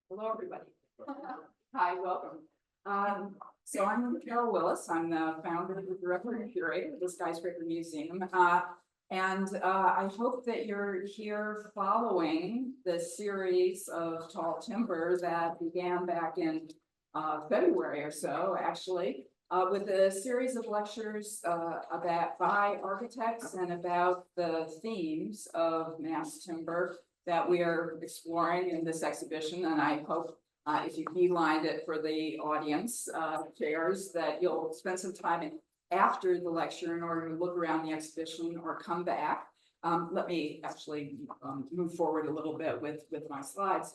Hello, everybody. Hi, welcome. So I'm Carol Willis. I'm the founder, the director, and curator of the Skyscraper Museum. I hope that you're here following the series of tall timber that began back in February or so, actually, with a series of lectures by architects and about the themes of mass timber that we are exploring in this exhibition. And I hope if you beelined it for the audience chairs, that you'll spend some time after the lecture in order to look around the exhibition or come back. Let me actually move forward a little bit with my slides.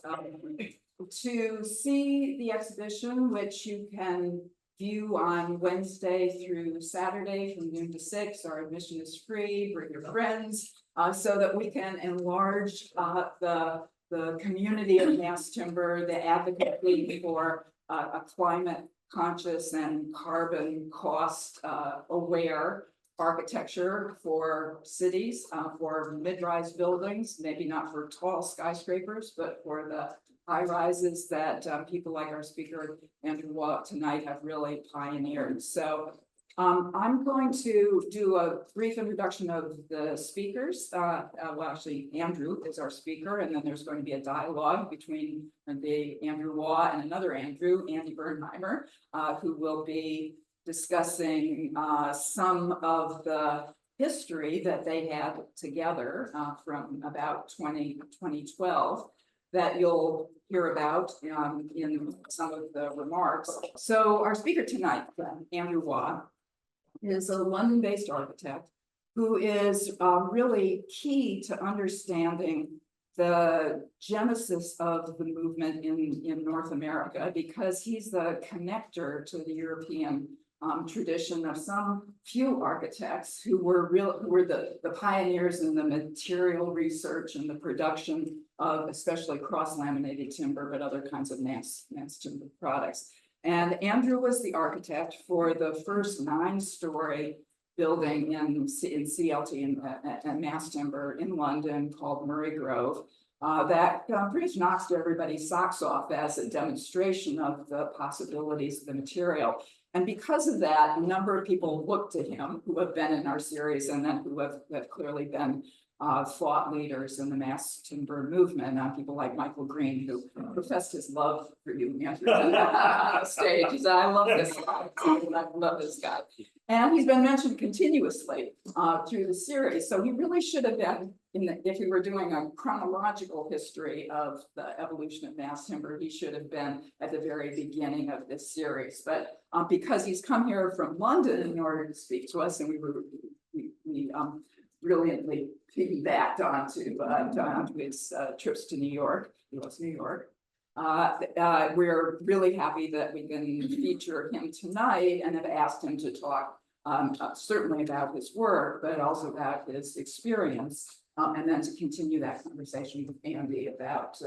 To see the exhibition, which you can view on Wednesday through Saturday from noon to 6. Our admission is free. Bring your friends so that we can enlarge the community of mass timber, the advocacy for a climate conscious and carbon cost aware architecture for cities, for mid-rise buildings, maybe not for tall skyscrapers, but for the high rises that people like our speaker, Andrew Waugh, tonight have really pioneered. So I'm going to do a brief introduction of the speakers. Well, actually, Andrew is our speaker, and then there's going to be a dialogue between the Andrew Waugh and another Andrew, Andy Bernheimer, who will be discussing some of the history that they had together from about 2012 that you'll hear about in some of the remarks. So our speaker tonight, Andrew Waugh, is a London-based architect who is really key to understanding the genesis of the movement in North America, because he's the connector to the European tradition of some few architects who were the pioneers in the material research and the production of especially cross-laminated timber, but other kinds of mass timber products. And Andrew was the architect for the first 9-story building in CLT and mass timber in London called Murray Grove. That pretty much knocks everybody's socks off as a demonstration of the possibilities of the material. And because of that, a number of people look to him who have been in our series and then who have clearly been thought leaders in the mass timber movement. People like Michael Green, who professed his love for you, Andrew, on stage. He said, I love this guy. I love this guy. And he's been mentioned continuously through the series. So he really should have been, if we were doing a chronological history of the evolution of mass timber, he should have been at the very beginning of this series. But because he's come here from London in order to speak to us, and we brilliantly piggybacked onto his trips to New York, US New York. We're really happy that we can feature him tonight and have asked him to talk certainly about his work, but also about his experience, and then to continue that conversation with Andy about,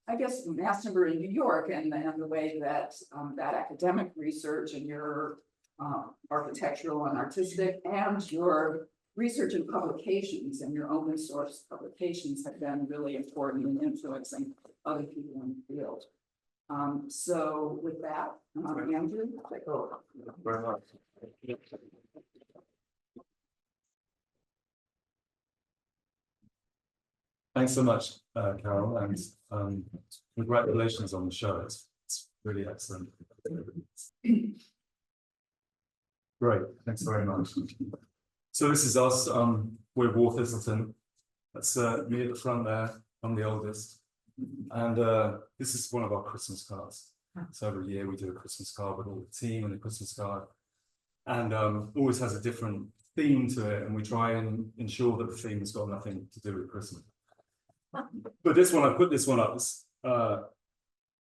I guess, mass timber in New York and the way that that academic research and your architectural and artistic and your research and publications and your open source publications have been really important in influencing other people in the field. So with that, Andrew, take over. Thank you very much. Thanks so much, Carol, and congratulations on the show. It's really excellent. Great, thanks very much. So this is us. We're Waugh Thistleton. That's me at the front there. I'm the oldest. And this is one of our Christmas cards. So every year we do a Christmas card with all the team and a Christmas card. And always has a different theme to it. And we try and ensure that the theme has got nothing to do with Christmas. But this one, I put this one up,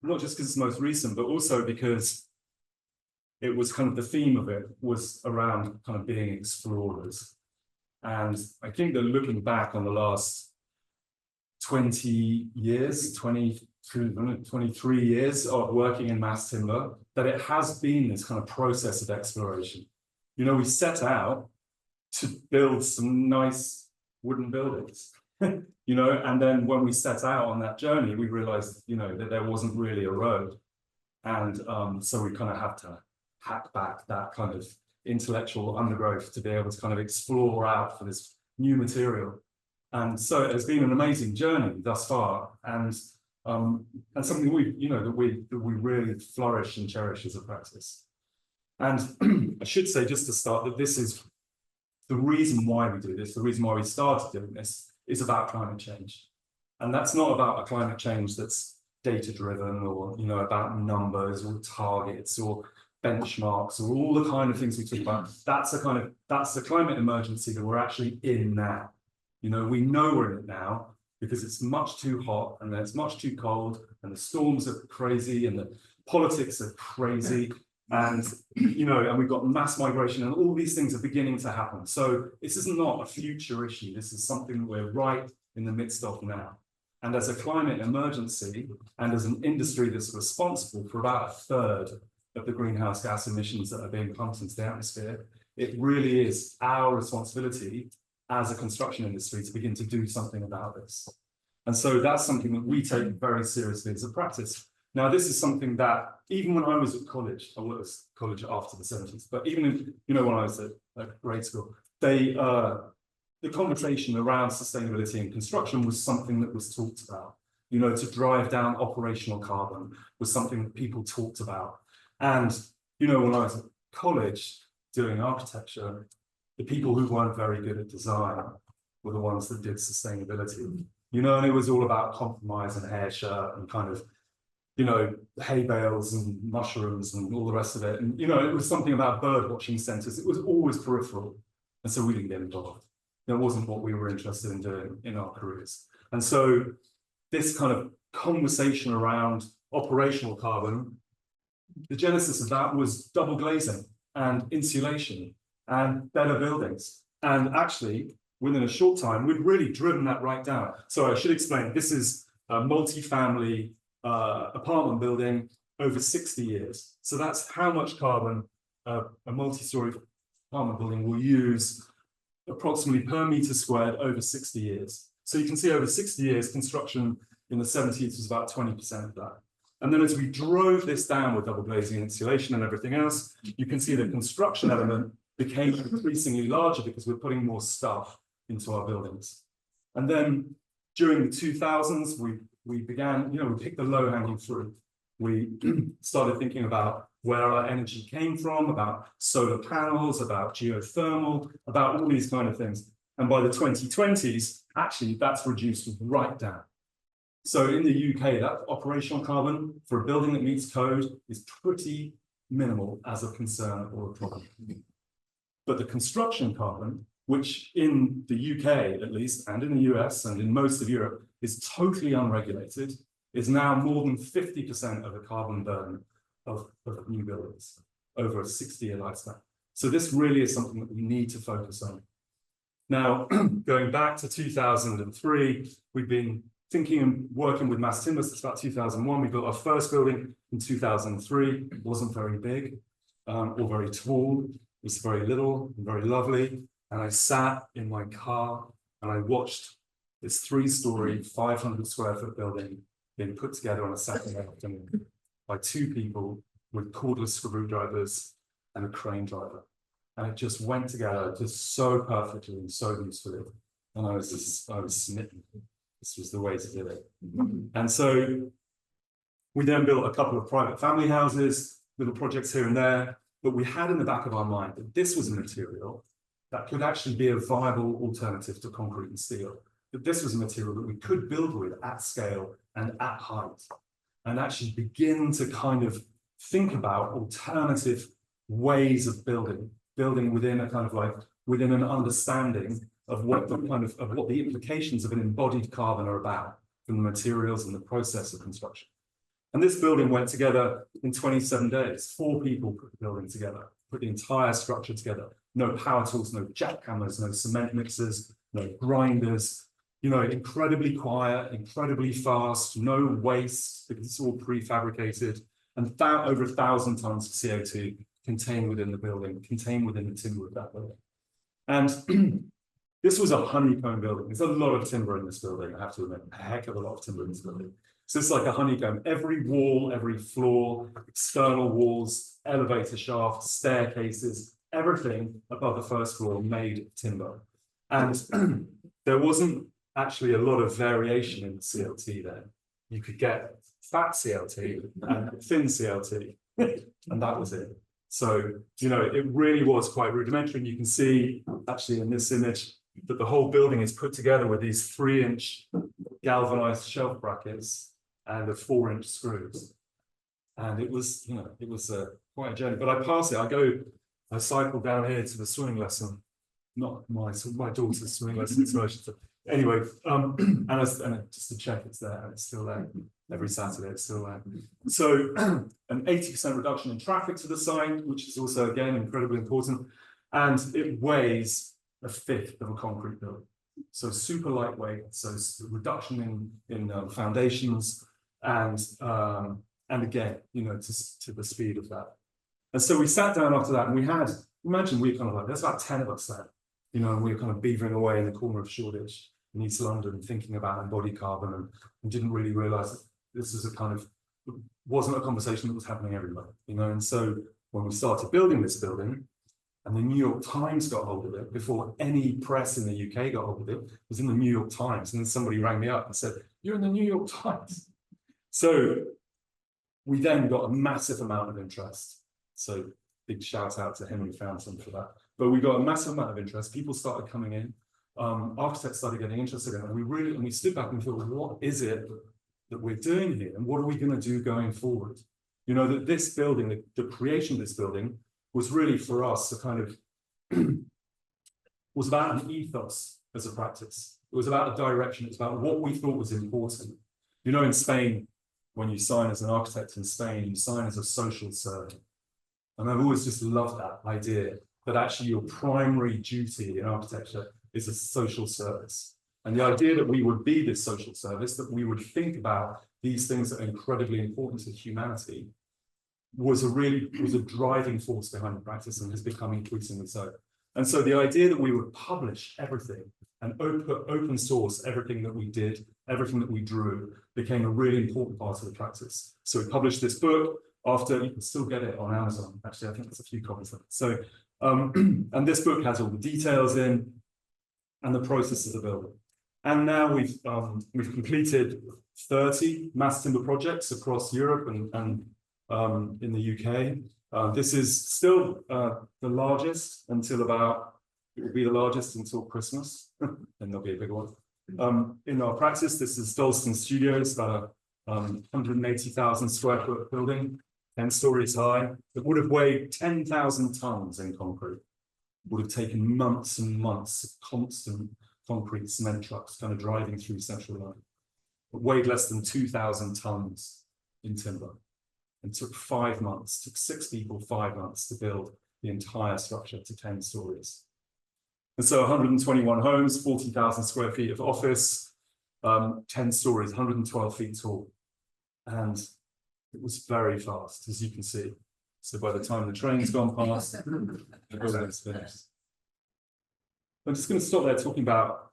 not just because it's most recent, but also because it was kind of the theme of it was around kind of being explorers. And I think that looking back on the last 20 years, 23 years of working in mass timber, that it has been this kind of process of exploration. You know, we set out to build some nice wooden buildings. you know, and then when we set out on that journey, we realized, you know, that there wasn't really a road. And so we kind of have to hack back that kind of intellectual undergrowth to be able to kind of explore out for this new material. And so it has been an amazing journey thus far, and something we, you know, that we really flourish and cherish as a practice. And I should say, just to start, that this is the reason why we do this, the reason why we started doing this is about climate change. And that's not about a climate change that's data driven or, you know, about numbers or targets or benchmarks or all the kind of things we talk about. That's the climate emergency that we're actually in now. You know, we know we're in it now because it's much too hot and then it's much too cold and the storms are crazy and the politics are crazy. And, you know, and we've got mass migration and all these things are beginning to happen. So this is not a future issue. This is something that we're right in the midst of now. And as a climate emergency and as an industry that's responsible for about a third of the greenhouse gas emissions that are being pumped into the atmosphere, it really is our responsibility as a construction industry to begin to do something about this. And so that's something that we take very seriously as a practice. Now, this is something that even when I was at college, I was at college after the 70s, but even in, you know, when I was at grade school, the conversation around sustainability in construction was something that was talked about. You know, to drive down operational carbon was something that people talked about. And, you know, when I was at college doing architecture, the people who weren't very good at design were the ones that did sustainability. You know, and it was all about compromise and hair shirt and kind of, you know, hay bales and mushrooms and all the rest of it. And, you know, it was something about bird watching centres. It was always peripheral. And so we didn't get involved. That wasn't what we were interested in doing in our careers. And so this kind of conversation around operational carbon, the genesis of that was double glazing and insulation and better buildings. And actually, within a short time, we'd really driven that right down. So I should explain, this is a multi-family apartment building over 60 years. So that's how much carbon a multi-story apartment building will use approximately per meter squared over 60 years. So you can see over 60 years, construction in the 70s was about 20% of that. And then as we drove this down with double glazing and insulation and everything else, you can see the construction element became increasingly larger because we're putting more stuff into our buildings. And then during the 2000s, we began, you know, we picked the low-hanging fruit. We started thinking about where our energy came from, about solar panels, about geothermal, about all these kind of things. And by the 2020s, actually, that's reduced right down. So in the UK, that operational carbon for a building that meets code is pretty minimal as a concern or a problem. But the construction carbon, which in the UK at least, and in the US and in most of Europe, is totally unregulated, is now more than 50% of the carbon burden of new buildings over a 60-year lifespan. So this really is something that we need to focus on. Now, going back to 2003, we've been thinking and working with mass timber since about 2001. We built our first building in 2003. It wasn't very big or very tall. It was very little and very lovely. And I sat in my car and I watched this 3-story, 500 square foot building being put together on a Saturday afternoon by 2 people with cordless screwdrivers and a crane driver. And it just went together just so perfectly and so usefully. And I was smitten. This was the way to do it. And so we then built a couple of private family houses, little projects here and there, but we had in the back of our mind that this was a material that could actually be a viable alternative to concrete and steel. That this was a material that we could build with at scale and at height, and actually begin to kind of think about alternative ways of building within a kind of like, within an understanding of what the kind of what the implications of an embodied carbon are about from the materials and the process of construction. And this building went together in 27 days. 4 people put the building together, put the entire structure together. No power tools, no jackhammers, no cement mixers, no grinders, you know, incredibly quiet, incredibly fast, no waste because it's all prefabricated, and over 1,000 tons of CO2 contained within the building, contained within the timber of that building. And This was a honeycomb building. There's a lot of timber in this building, I have to admit, a heck of a lot of timber in this building. So it's like a honeycomb. Every wall, every floor, external walls, elevator shafts, staircases, everything above the first floor made of timber. And there wasn't actually a lot of variation in the CLT there. You could get fat CLT and thin CLT, and that was it. So, you know, it really was quite rudimentary. And you can see actually in this image that the whole building is put together with these 3-inch galvanized shelf brackets and the 4-inch screws. And it was, you know, it was quite a journey. But I pass it. I cycle down here to the swimming lesson, not my daughter's swimming lesson. Anyway, and just to check it's there, and it's still there. Every Saturday, it's still there. So an 80% reduction in traffic to the site, which is also, again, incredibly important. And it weighs 1/5 of a concrete building. So super lightweight, so reduction in foundations and again, you know, to the speed of that. And so we sat down after that and we had, imagine we kind of like, there's about 10 of us there, you know, and we were kind of beavering away in the corner of Shoreditch in East London, thinking about embodied carbon and didn't really realize that this is a kind of, wasn't a conversation that was happening everywhere, you know. And so when we started building this building, and the New York Times got hold of it, before any press in the UK got hold of it, it was in the New York Times. And then somebody rang me up and said, "You're in the New York Times." So we then got a massive amount of interest. So big shout out to Henry Fountain for that. But we got a massive amount of interest. People started coming in. Architects started getting interested in it. And we stood back and thought, what is it that we're doing here? And what are we going to do going forward? You know, that this building, the creation of this building was really for us a kind of, was about an ethos as a practice. It was about a direction. It's about what we thought was important. You know, in Spain, when you sign as an architect in Spain, you sign as a social servant. And I've always just loved that idea that actually your primary duty in architecture is a social service. And the idea that we would be this social service, that we would think about these things that are incredibly important to humanity, was a driving force behind the practice and has become increasingly so. And so the idea that we would publish everything and open source everything that we did, everything that we drew, became a really important part of the practice. So we published this book. After, you can still get it on Amazon. Actually, I think there's a few copies of it. So, and this book has all the details in and the processes of building. And now we've completed 30 mass timber projects across Europe and in the UK. This is still the largest until about, it will be the largest until Christmas, then there'll be a bigger one. In our practice, this is Dalston Studios, about a 180,000 square foot building, 10 stories high. It would have weighed 10,000 tons in concrete. It would have taken months and months of constant concrete cement trucks kind of driving through central London. It weighed less than 2,000 tons in timber. And took 5 months, took 6 people 5 months to build the entire structure to 10 stories. And so 121 homes, 40,000 square feet of office, 10 stories, 112 feet tall. And it was very fast, as you can see. So by the time the train's gone past, the building's finished. I'm just going to stop there talking about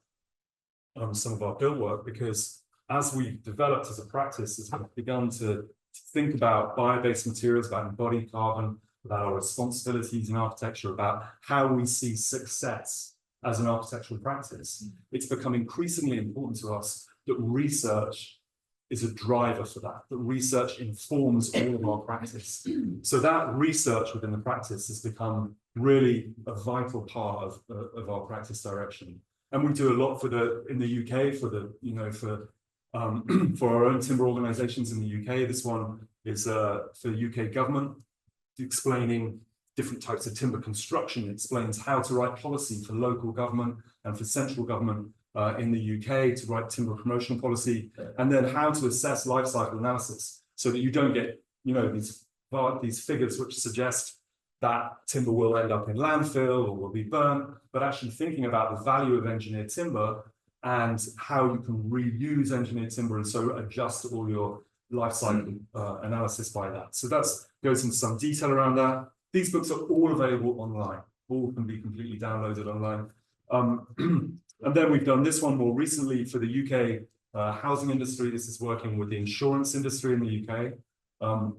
some of our build work, because as we've developed as a practice, as we've begun to think about bio-based materials, about embodied carbon, about our responsibilities in architecture, about how we see success as an architectural practice, it's become increasingly important to us that research is a driver for that, that research informs all of our practice. So that research within the practice has become really a vital part of our practice direction. And we do a lot in the UK for our own timber organisations in the UK. This one is for the UK government, explaining different types of timber construction. It explains how to write policy for local government and for central government in the UK to write timber promotional policy, and then how to assess life cycle analysis so that you don't get, you know, these figures which suggest that timber will end up in landfill or will be burnt, but actually thinking about the value of engineered timber and how you can reuse engineered timber and so adjust all your life cycle analysis by that. So that goes into some detail around that. These books are all available online. All can be completely downloaded online. And then we've done this one more recently for the UK housing industry. This is working with the insurance industry in the UK,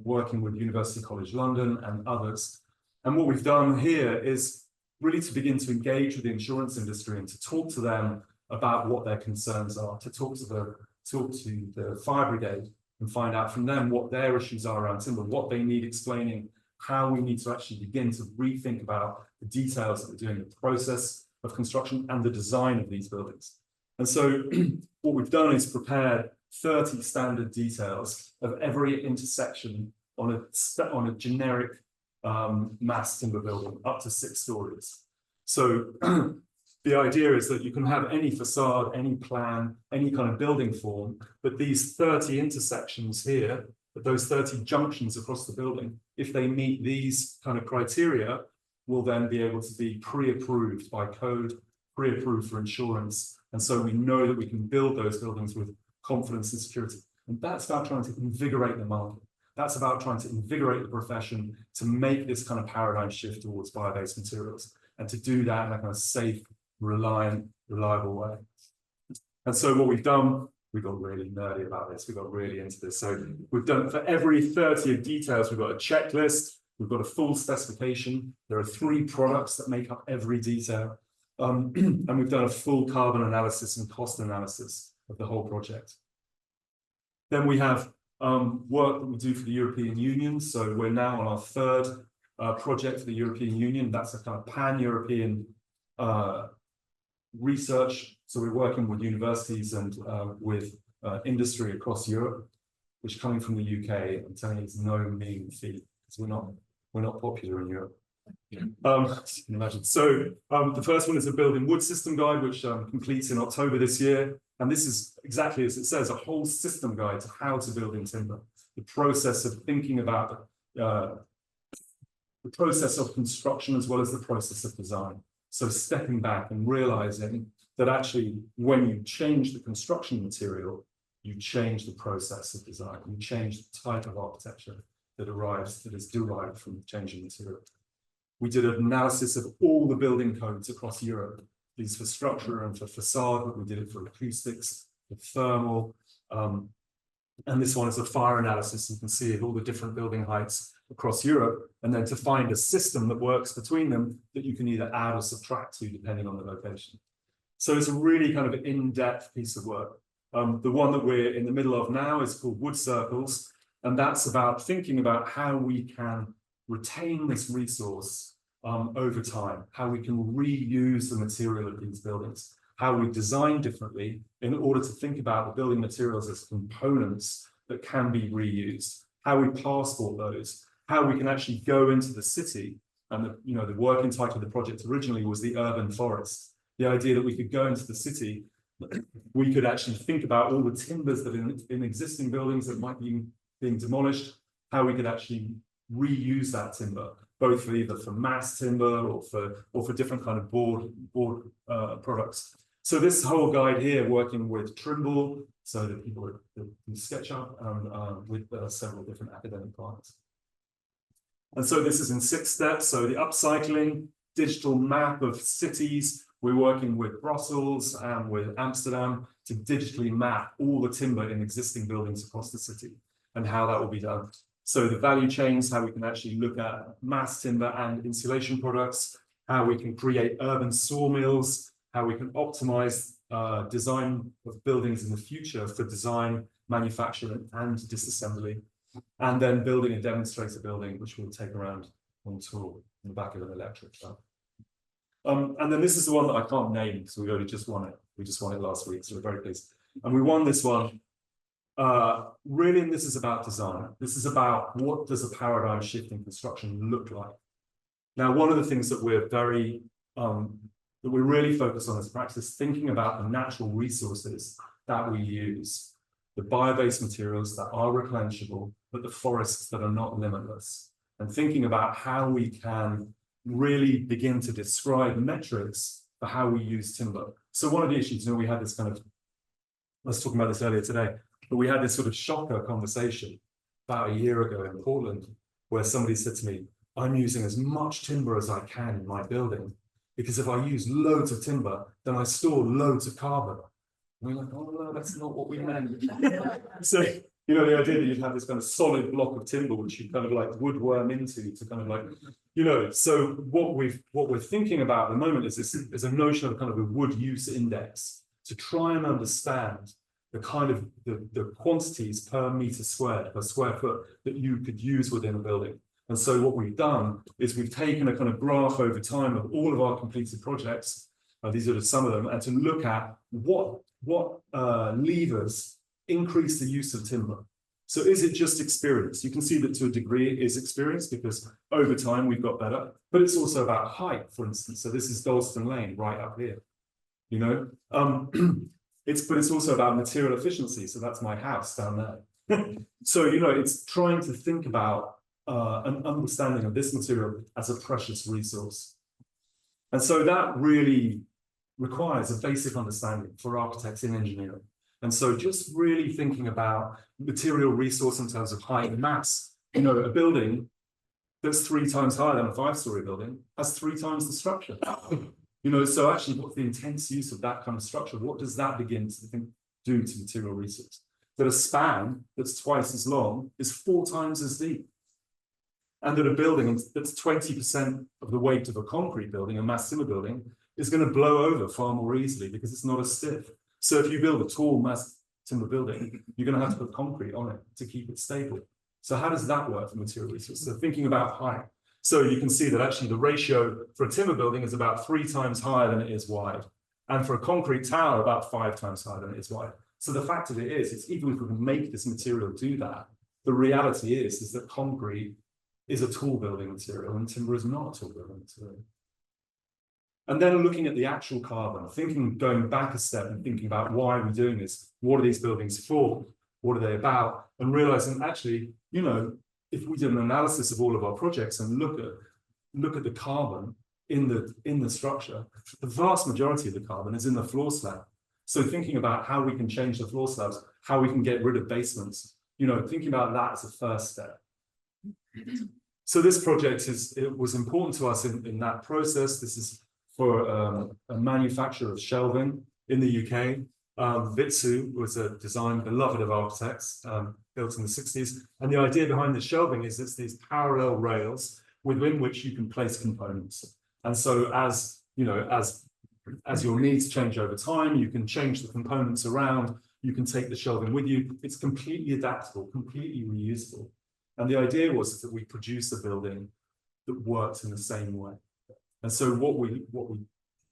working with University College London and others. And what we've done here is really to begin to engage with the insurance industry and to talk to them about what their concerns are, to talk to the fire brigade and find out from them what their issues are around timber, what they need explaining, how we need to actually begin to rethink about the details that we're doing, the process of construction and the design of these buildings. And so what we've done is prepared 30 standard details of every intersection on a generic mass timber building up to 6 stories. So the idea is that you can have any facade, any plan, any kind of building form, but these 30 intersections here, those 30 junctions across the building, if they meet these kind of criteria, will then be able to be pre-approved by code, pre-approved for insurance. And so we know that we can build those buildings with confidence and security. And that's about trying to invigorate the market. That's about trying to invigorate the profession to make this kind of paradigm shift towards bio-based materials and to do that in a kind of safe, reliant, reliable way. And so what we've done, we got really nerdy about this, we got really into this. So we've done, for every 30 of details, we've got a checklist, we've got a full specification. There are 3 products that make up every detail. And we've done a full carbon analysis and cost analysis of the whole project. Then we have work that we do for the European Union. So we're now on our 3rd project for the European Union. That's a kind of pan-European research. So we're working with universities and with industry across Europe, which coming from the UK, I'm telling you, it's no mean feat, because we're not popular in Europe. As you can imagine. So the first one is a building wood system guide, which completes in October this year. And this is exactly as it says, a whole system guide to how to build in timber. The process of thinking about the process of construction as well as the process of design. So stepping back and realizing that actually when you change the construction material, you change the process of design, you change the type of architecture that is derived from changing material. We did an analysis of all the building codes across Europe, these for structure and for facade, but we did it for acoustics, for thermal, and this one is a fire analysis. You can see of all the different building heights across Europe, and then to find a system that works between them that you can either add or subtract to depending on the location. So it's a really kind of in-depth piece of work. The one that we're in the middle of now is called Wood Circles, and that's about thinking about how we can retain this resource over time, how we can reuse the material of these buildings, how we design differently in order to think about the building materials as components that can be reused, how we passport those, how we can actually go into the city. And the working title of the project originally was the urban forest. The idea that we could go into the city, we could actually think about all the timbers that in existing buildings that might be being demolished, how we could actually reuse that timber, both for either for mass timber or for different kind of board products. So this whole guide here, working with Trimble, so the people that do SketchUp, with several different academic partners. And so this is in 6 steps. So the upcycling, digital map of cities. We're working with Brussels and with Amsterdam to digitally map all the timber in existing buildings across the city and how that will be done. So the value chains, how we can actually look at mass timber and insulation products, how we can create urban sawmills, how we can optimize design of buildings in the future for design, manufacturing, and disassembly, and then building a demonstrator building, which we'll take around on tour in the back of an electric truck. And then this is the one that I can't name because we only just won it. We just won it last week, so we're very pleased. And we won this one. Really, and this is about design. This is about what does a paradigm shift in construction look like. Now, one of the things that we're really focused on as a practice, thinking about the natural resources that we use, the bio-based materials that are replenishable, but the forests that are not limitless, and thinking about how we can really begin to describe metrics for how we use timber. So one of the issues, we had this kind of, I was talking about this earlier today, but we had this sort of shocker conversation about a year ago in Portland, where somebody said to me, I'm using as much timber as I can in my building because if I use loads of timber, then I store loads of carbon. And we're like, oh no, that's not what we meant. So, you know, the idea that you'd have this kind of solid block of timber, which you kind of like woodworm into to kind of like, you know, so what we're thinking about at the moment is a notion of kind of a wood use index to try and understand the kind of the quantities per meter squared, per square foot that you could use within a building. And so what we've done is we've taken a kind of graph over time of all of our completed projects. These are just some of them, and to look at what levers increase the use of timber. So is it just experience? You can see that to a degree it is experience because over time we've got better, but it's also about height, for instance. So this is Dalston Lane right up here, you know. But it's also about material efficiency. So that's my house down there. So, you know, it's trying to think about an understanding of this material as a precious resource. And so that really requires a basic understanding for architects in engineering. And so just really thinking about material resource in terms of height and mass. You know, a building that's 3 times higher than a 5-story building has 3 times the structure. You know, so actually what's the intense use of that kind of structure? What does that begin to do to material resource? That a span that's twice as long is 4 times as deep. And that a building that's 20% of the weight of a concrete building, a mass timber building, is going to blow over far more easily because it's not as stiff. So if you build a tall mass timber building, you're going to have to put concrete on it to keep it stable. So how does that work for material resources? So thinking about height. So you can see that actually the ratio for a timber building is about 3 times higher than it is wide. And for a concrete tower, about 5 times higher than it is wide. So the fact of it is even if we can make this material do that, the reality is that concrete is a tall building material and timber is not a tall building material. And then looking at the actual carbon, going back a step and thinking about why we're doing this, what are these buildings for, what are they about, and realizing actually, you know, if we did an analysis of all of our projects and look at the carbon in the structure, the vast majority of the carbon is in the floor slab. So thinking about how we can change the floor slabs, how we can get rid of basements, you know, thinking about that as a first step. So this project was important to us in that process. This is for a manufacturer of shelving in the UK. Vitsu was a design beloved of architects, built in the 60s. And the idea behind the shelving is it's these parallel rails within which you can place components. And so as you know, as your needs change over time, you can change the components around, you can take the shelving with you. It's completely adaptable, completely reusable. And the idea was that we produce a building that works in the same way. And so what we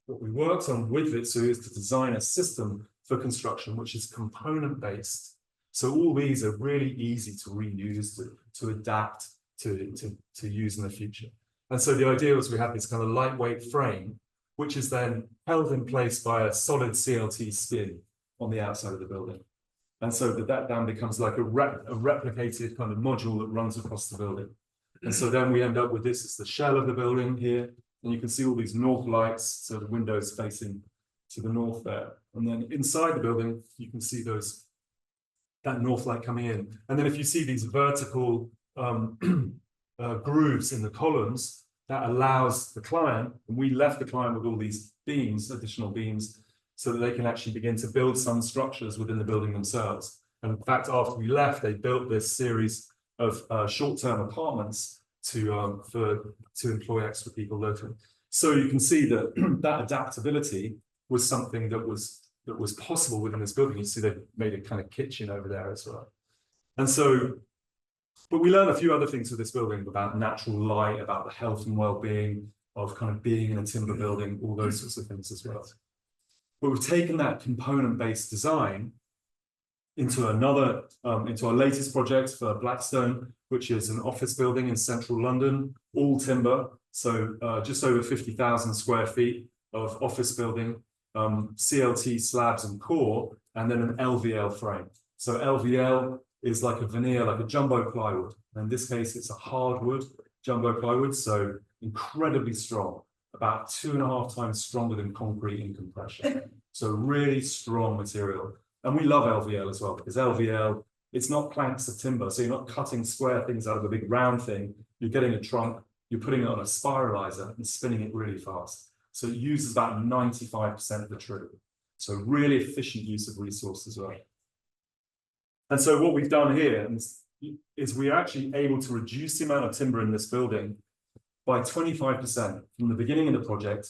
worked on with Vitsu is to design a system for construction which is component based. So all these are really easy to reuse, to adapt, to use in the future. And so the idea was we have this kind of lightweight frame, which is then held in place by a solid CLT skin on the outside of the building. And so that then becomes like a replicated kind of module that runs across the building. And so then we end up with this as the shell of the building here. And you can see all these north lights, so the windows facing to the north there. And then inside the building, you can see that north light coming in. And then if you see these vertical grooves in the columns, that allows the client, and we left the client with all these beams, additional beams, so that they can actually begin to build some structures within the building themselves. And in fact, after we left, they built this series of short-term apartments to employ extra people locally. So you can see that that adaptability was something that was possible within this building. You see they've made a kind of kitchen over there as well. And so, but we learned a few other things with this building about natural light, about the health and well-being of kind of being in a timber building, all those sorts of things as well. But we've taken that component-based design into our latest project for Blackstone, which is an office building in central London, all timber. So just over 50,000 square feet of office building, CLT slabs and core, and then an LVL frame. So LVL is like a veneer, like a jumbo plywood. In this case, it's a hardwood jumbo plywood, so incredibly strong, about 2.5 times stronger than concrete in compression. So really strong material. And we love LVL as well, because LVL, it's not planks of timber. So you're not cutting square things out of a big round thing. You're getting a trunk, you're putting it on a spiralizer and spinning it really fast. So it uses about 95% of the tree. So really efficient use of resources as well. And so what we've done here is we're actually able to reduce the amount of timber in this building by 25% from the beginning of the project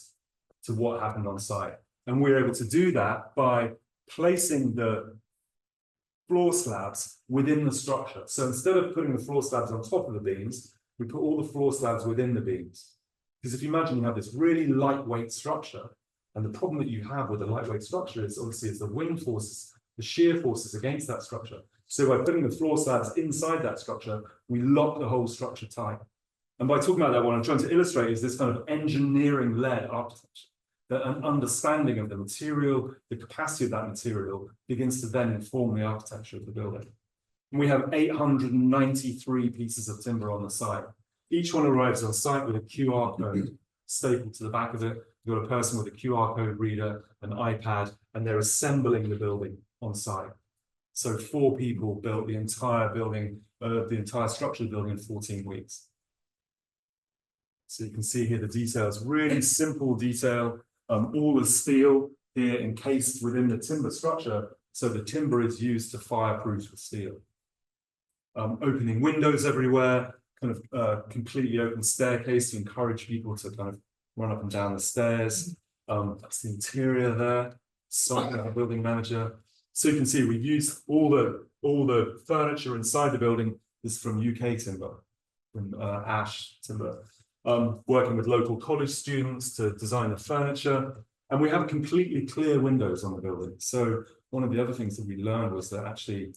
to what happened on site. And we're able to do that by placing the floor slabs within the structure. So instead of putting the floor slabs on top of the beams, we put all the floor slabs within the beams. Because if you imagine you have this really lightweight structure, and the problem that you have with a lightweight structure is obviously the wind forces, the shear forces against that structure. So by putting the floor slabs inside that structure, we lock the whole structure tight. And by talking about that, what I'm trying to illustrate is this kind of engineering-led architecture, that an understanding of the material, the capacity of that material begins to then inform the architecture of the building. And we have 893 pieces of timber on the site. Each one arrives on site with a QR code stapled to the back of it. You've got a person with a QR code reader, an iPad, and they're assembling the building on site. So 4 people built the entire building, the entire structure of the building in 14 weeks. So you can see here the details, really simple detail. All the steel here encased within the timber structure. So the timber is used to fireproof the steel. Opening windows everywhere, kind of completely open staircase to encourage people to kind of run up and down the stairs. That's the interior there, site of the building manager. So you can see we've used all the furniture inside the building is from UK timber, from ash timber. Working with local college students to design the furniture. And we have completely clear windows on the building. So one of the other things that we learned was that actually,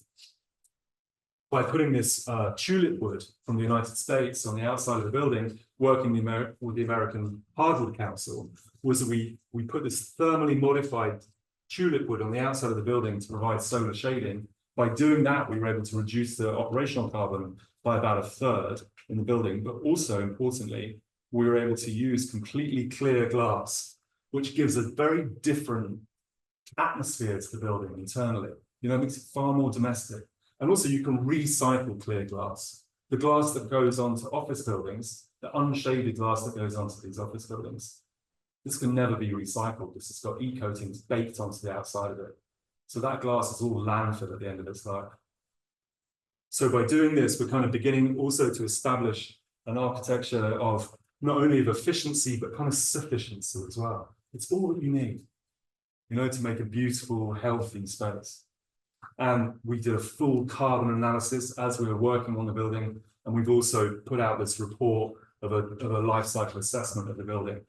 by putting this tulip wood from the United States on the outside of the building, working with the American Hardwood Council, was that we put this thermally modified tulip wood on the outside of the building to provide solar shading. By doing that, we were able to reduce the operational carbon by about 1/3 in the building, but also importantly, we were able to use completely clear glass, which gives a very different atmosphere to the building internally. You know, it makes it far more domestic. And also you can recycle clear glass. The glass that goes onto office buildings, the unshaded glass that goes onto these office buildings, this can never be recycled. This has got e-coatings baked onto the outside of it. So that glass is all landfill at the end of its life. So by doing this, we're kind of beginning also to establish an architecture of not only of efficiency, but kind of sufficiency as well. It's all that you need, you know, to make a beautiful, healthy space. And we did a full carbon analysis as we were working on the building. And we've also put out this report of a life cycle assessment of the building,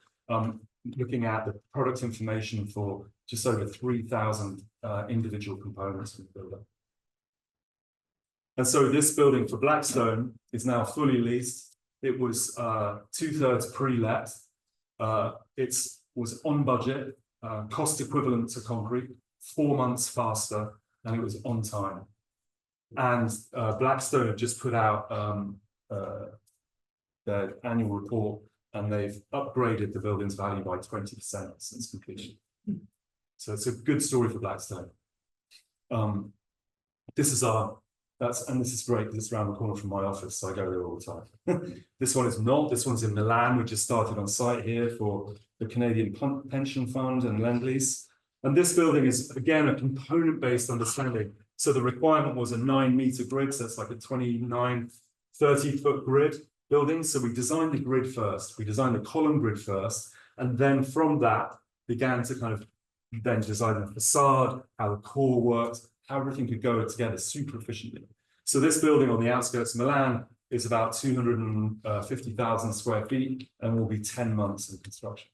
looking at the product information for just over 3,000 individual components of the building. And so this building for Blackstone is now fully leased. It was 2/3 pre-let. It was on budget, cost equivalent to concrete, 4 months faster, and it was on time. And Blackstone have just put out their annual report, and they've upgraded the building's value by 20% since completion. So it's a good story for Blackstone. This is great because it's around the corner from my office, so I go there all the time. This one is not. This one's in Milan. We just started on site here for the Canadian Pension Fund and Lend-Lease. And this building is, again, a component-based understanding. So the requirement was a 9-meter grid, so it's like a 29, 30-foot grid building. So we designed the grid first. We designed the column grid first. And then from that, began to kind of then design the facade, how the core worked, how everything could go together super efficiently. So this building on the outskirts of Milan is about 250,000 square feet and will be 10 months in construction.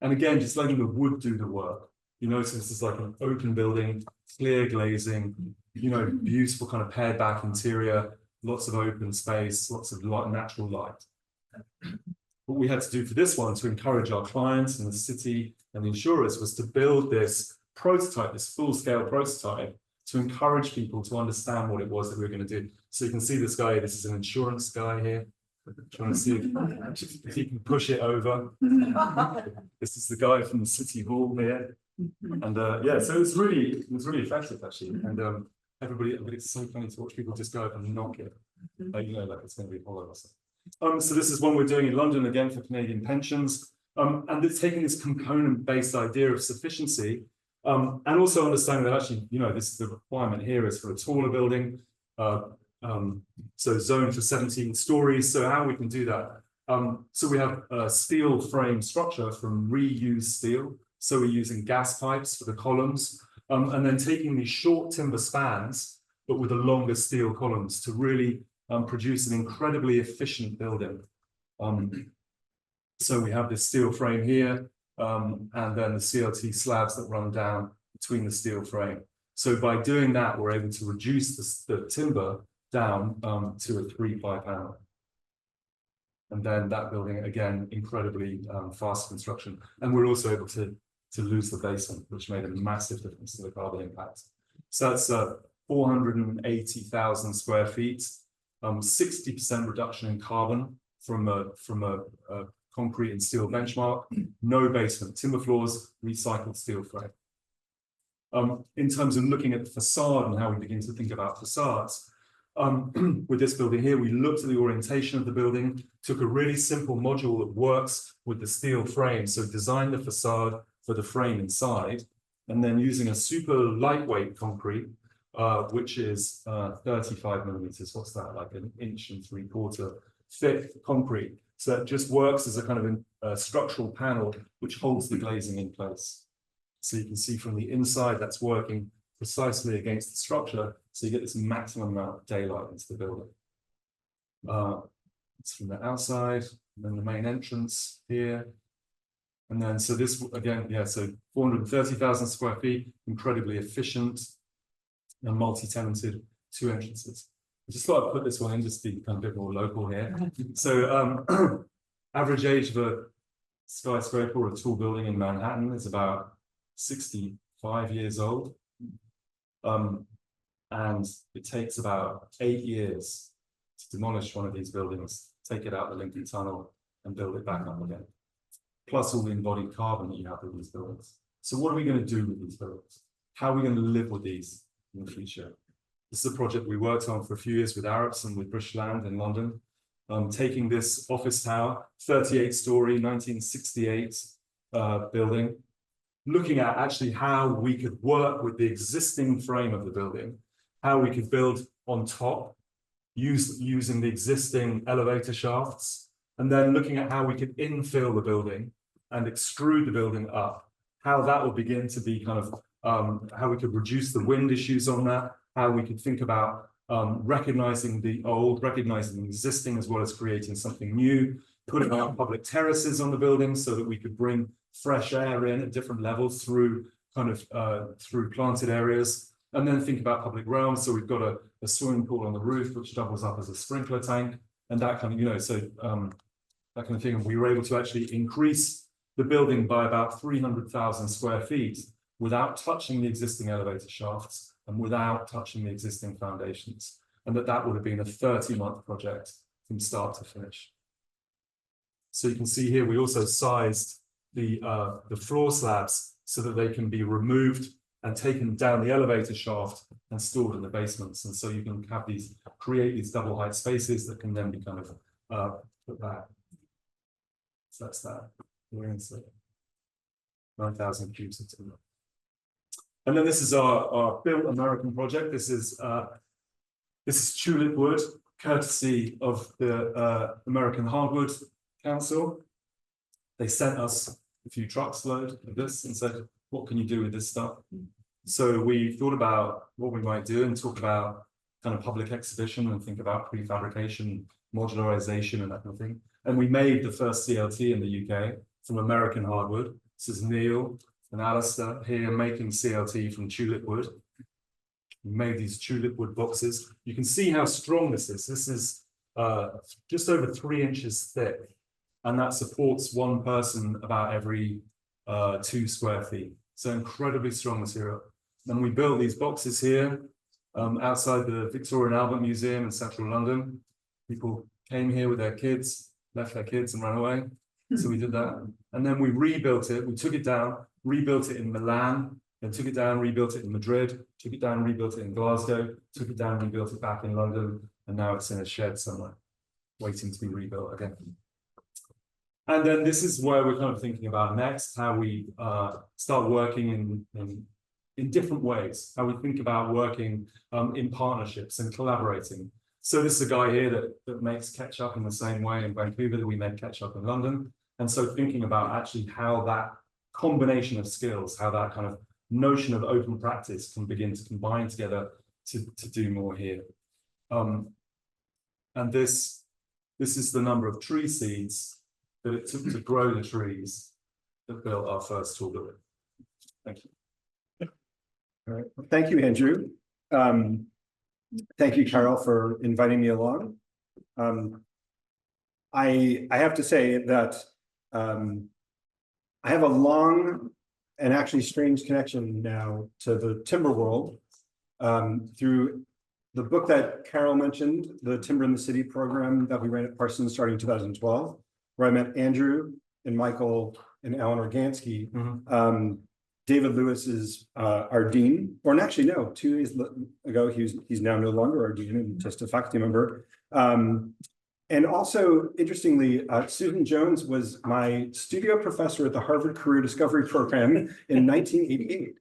And again, just letting the wood do the work. You notice this is like an open building, clear glazing, you know, beautiful kind of pared back interior, lots of open space, lots of natural light. What we had to do for this one to encourage our clients and the city and the insurers was to build this prototype, this full-scale prototype, to encourage people to understand what it was that we were going to do. So you can see this guy, this is an insurance guy here. Trying to see if he can push it over. This is the guy from the City Hall here. And yeah, so it was really effective actually. And everybody, it's so funny to watch people just go up and knock it. You know, like it's going to be hollow or something. So this is one we're doing in London again for Canadian pensions. And it's taking this component-based idea of sufficiency, and also understanding that actually, this is the requirement here is for a taller building, so zoned for 17 stories. So how we can do that? So we have a steel frame structure from reused steel. So we're using gas pipes for the columns, and then taking these short timber spans, but with the longer steel columns to really produce an incredibly efficient building. So we have this steel frame here, and then the CLT slabs that run down between the steel frame. So by doing that, we're able to reduce the timber down to a 3-ply panel. And then that building, again, incredibly fast construction. And we're also able to lose the basement, which made a massive difference to the carbon impact. So that's 480,000 square feet, 60% reduction in carbon from a concrete and steel benchmark, no basement, timber floors, recycled steel frame. In terms of looking at the facade and how we begin to think about facades, with this building here, we looked at the orientation of the building, took a really simple module that works with the steel frame, so designed the facade for the frame inside, and then using a super lightweight concrete, which is 35 millimeters, what's that, like 1 3/4 inch thick concrete. So it just works as a kind of a structural panel which holds the glazing in place. So you can see from the inside that's working precisely against the structure, so you get this maximum amount of daylight into the building. It's from the outside, and then the main entrance here. And then, so this, again, yeah, so 430,000 square feet, incredibly efficient and multi-tenanted, 2 entrances. I just thought I'd put this one in just to be kind of a bit more local here. So average age of a skyscraper or a tall building in Manhattan is about 65 years old. And it takes about 8 years to demolish one of these buildings, take it out the Lincoln Tunnel and build it back up again. Plus all the embodied carbon that you have with these buildings. So what are we going to do with these buildings? How are we going to live with these in the future? This is a project we worked on for a few years with Arabs and with British Land in London. Taking this office tower, 38-story, 1968 building, looking at actually how we could work with the existing frame of the building, how we could build on top, using the existing elevator shafts, and then looking at how we could infill the building and extrude the building up, how that will begin to be kind of, how we could reduce the wind issues on that, how we could think about recognizing the old, recognizing the existing, as well as creating something new, putting out public terraces on the building so that we could bring fresh air in at different levels through through planted areas, and then think about public realms. So we've got a swimming pool on the roof, which doubles up as a sprinkler tank, and that kind of, so that kind of thing. And we were able to actually increase the building by about 300,000 square feet without touching the existing elevator shafts and without touching the existing foundations. And that would have been a 30-month project from start to finish. So you can see here, we also sized the floor slabs so that they can be removed and taken down the elevator shaft and stored in the basements. And so you can have create these double height spaces that can then be kind of put back. So that's that. We're in 9,000 cubes of timber. And then this is our Built American project. This is tulip wood, courtesy of the American Hardwood Council. They sent us a few trucks load of this and said, what can you do with this stuff? So we thought about what we might do and talk about kind of public exhibition and think about prefabrication, modularization and that kind of thing. And we made the first CLT in the UK from American hardwood. This is Neil and Alistair here making CLT from tulip wood. We made these tulip wood boxes. You can see how strong this is. This is just over 3 inches thick, and that supports one person about every 2 square feet. So incredibly strong material. And we built these boxes here outside the Victoria and Albert Museum in central London. People came here with their kids, left their kids and ran away. So we did that. And then we rebuilt it. We took it down, rebuilt it in Milan, then took it down, rebuilt it in Madrid, took it down, rebuilt it in Glasgow, took it down, rebuilt it back in London, and now it's in a shed somewhere, waiting to be rebuilt again. And then this is where we're kind of thinking about next, how we start working in different ways, how we think about working in partnerships and collaborating. So this is a guy here that makes ketchup in the same way in Vancouver that we make ketchup in London. And so thinking about actually how that combination of skills, how that kind of notion of open practice can begin to combine together to do more here. And this is the number of tree seeds that it took to grow the trees that built our first tool building. Thank you. All right. Well, thank you, Andrew. Thank you, Carol, for inviting me along. I have to say that I have a long and actually strange connection now to the timber world through the book that Carol mentioned, the Timber in the City program that we ran at Parsons starting in 2012, where I met Andrew and Michael and Alan Organsky. David Lewis is our dean, or actually no, 2 days ago he's now no longer our dean and just a faculty member. And also, interestingly, Susan Jones was my studio professor at the Harvard Career Discovery Program in 1988.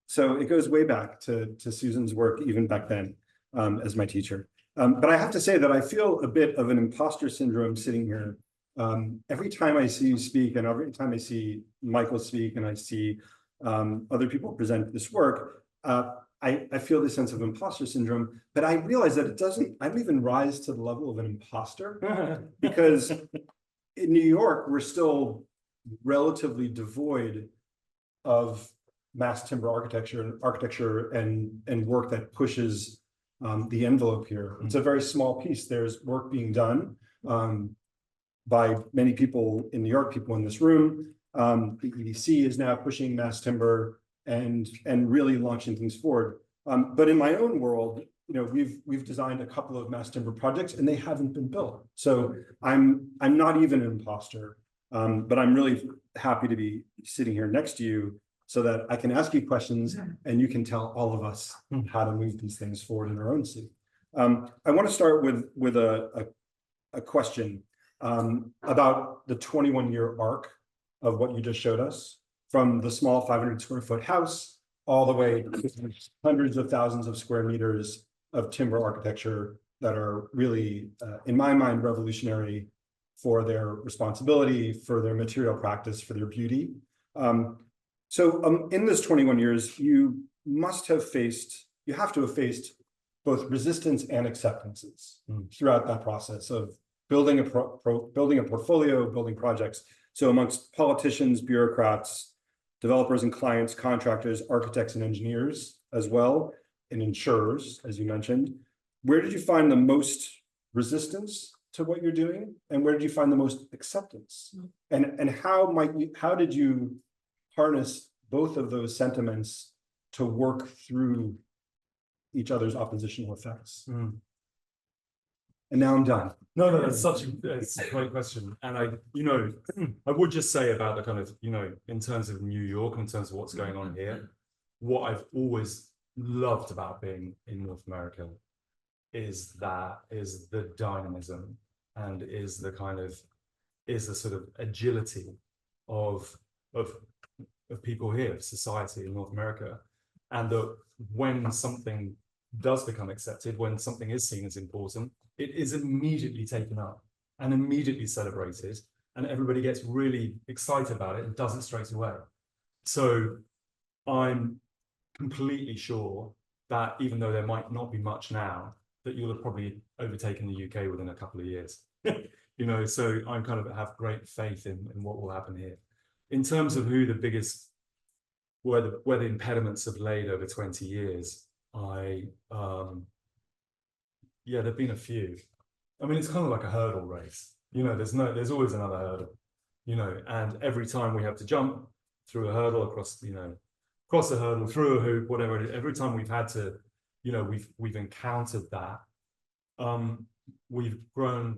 So it goes way back to Susan's work even back then as my teacher. But I have to say that I feel a bit of an imposter syndrome sitting here. Every time I see you speak and every time I see Michael speak and I see other people present this work, I feel this sense of imposter syndrome, but I realize that I don't even rise to the level of an imposter because in New York, we're still relatively devoid of mass timber architecture and work that pushes the envelope here. It's a very small piece. There's work being done by many people in New York, people in this room. The EDC is now pushing mass timber and really launching things forward. But in my own world, we've designed a couple of mass timber projects and they haven't been built. So I'm not even an imposter, but I'm really happy to be sitting here next to you so that I can ask you questions and you can tell all of us how to move these things forward in our own city. I want to start with a question about the 21-year arc of what you just showed us, from the small 500 square foot house all the way to hundreds of thousands of square meters of timber architecture that are really, in my mind, revolutionary for their responsibility, for their material practice, for their beauty. So in this 21 years, you have to have faced both resistance and acceptances throughout that process of building a portfolio, building projects. So amongst politicians, bureaucrats, developers and clients, contractors, architects and engineers as well, and insurers, as you mentioned, where did you find the most resistance to what you're doing? And where did you find the most acceptance? And how did you harness both of those sentiments to work through each other's oppositional effects? And now I'm done. No, that's it's a great question. And I would just say about the kind of, in terms of New York, in terms of what's going on here, what I've always loved about being in North America is the dynamism and is the sort of agility of people here, society in North America. And that when something does become accepted, when something is seen as important, it is immediately taken up and immediately celebrated, and everybody gets really excited about it and does it straight away. So I'm completely sure that even though there might not be much now, that you'll have probably overtaken the UK within a couple of years. So I'm kind of have great faith in what will happen here. In terms of who the biggest, where the impediments have laid over 20 years, there've been a few. I mean, it's kind of like a hurdle race. There's always another hurdle, and every time we have to jump through a hurdle, across a hurdle, through a hoop, whatever it is, every time we've had to, we've encountered that, we've grown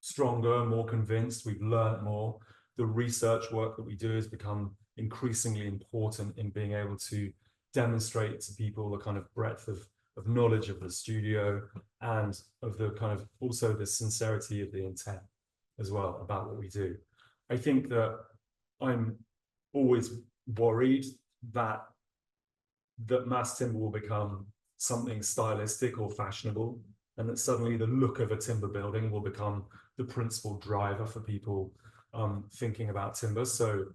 stronger, more convinced, we've learned more. The research work that we do has become increasingly important in being able to demonstrate to people the kind of breadth of knowledge of the studio and of the kind of also the sincerity of the intent as well about what we do. I think that I'm always worried that mass timber will become something stylistic or fashionable, and that suddenly the look of a timber building will become the principal driver for people thinking about timber. So,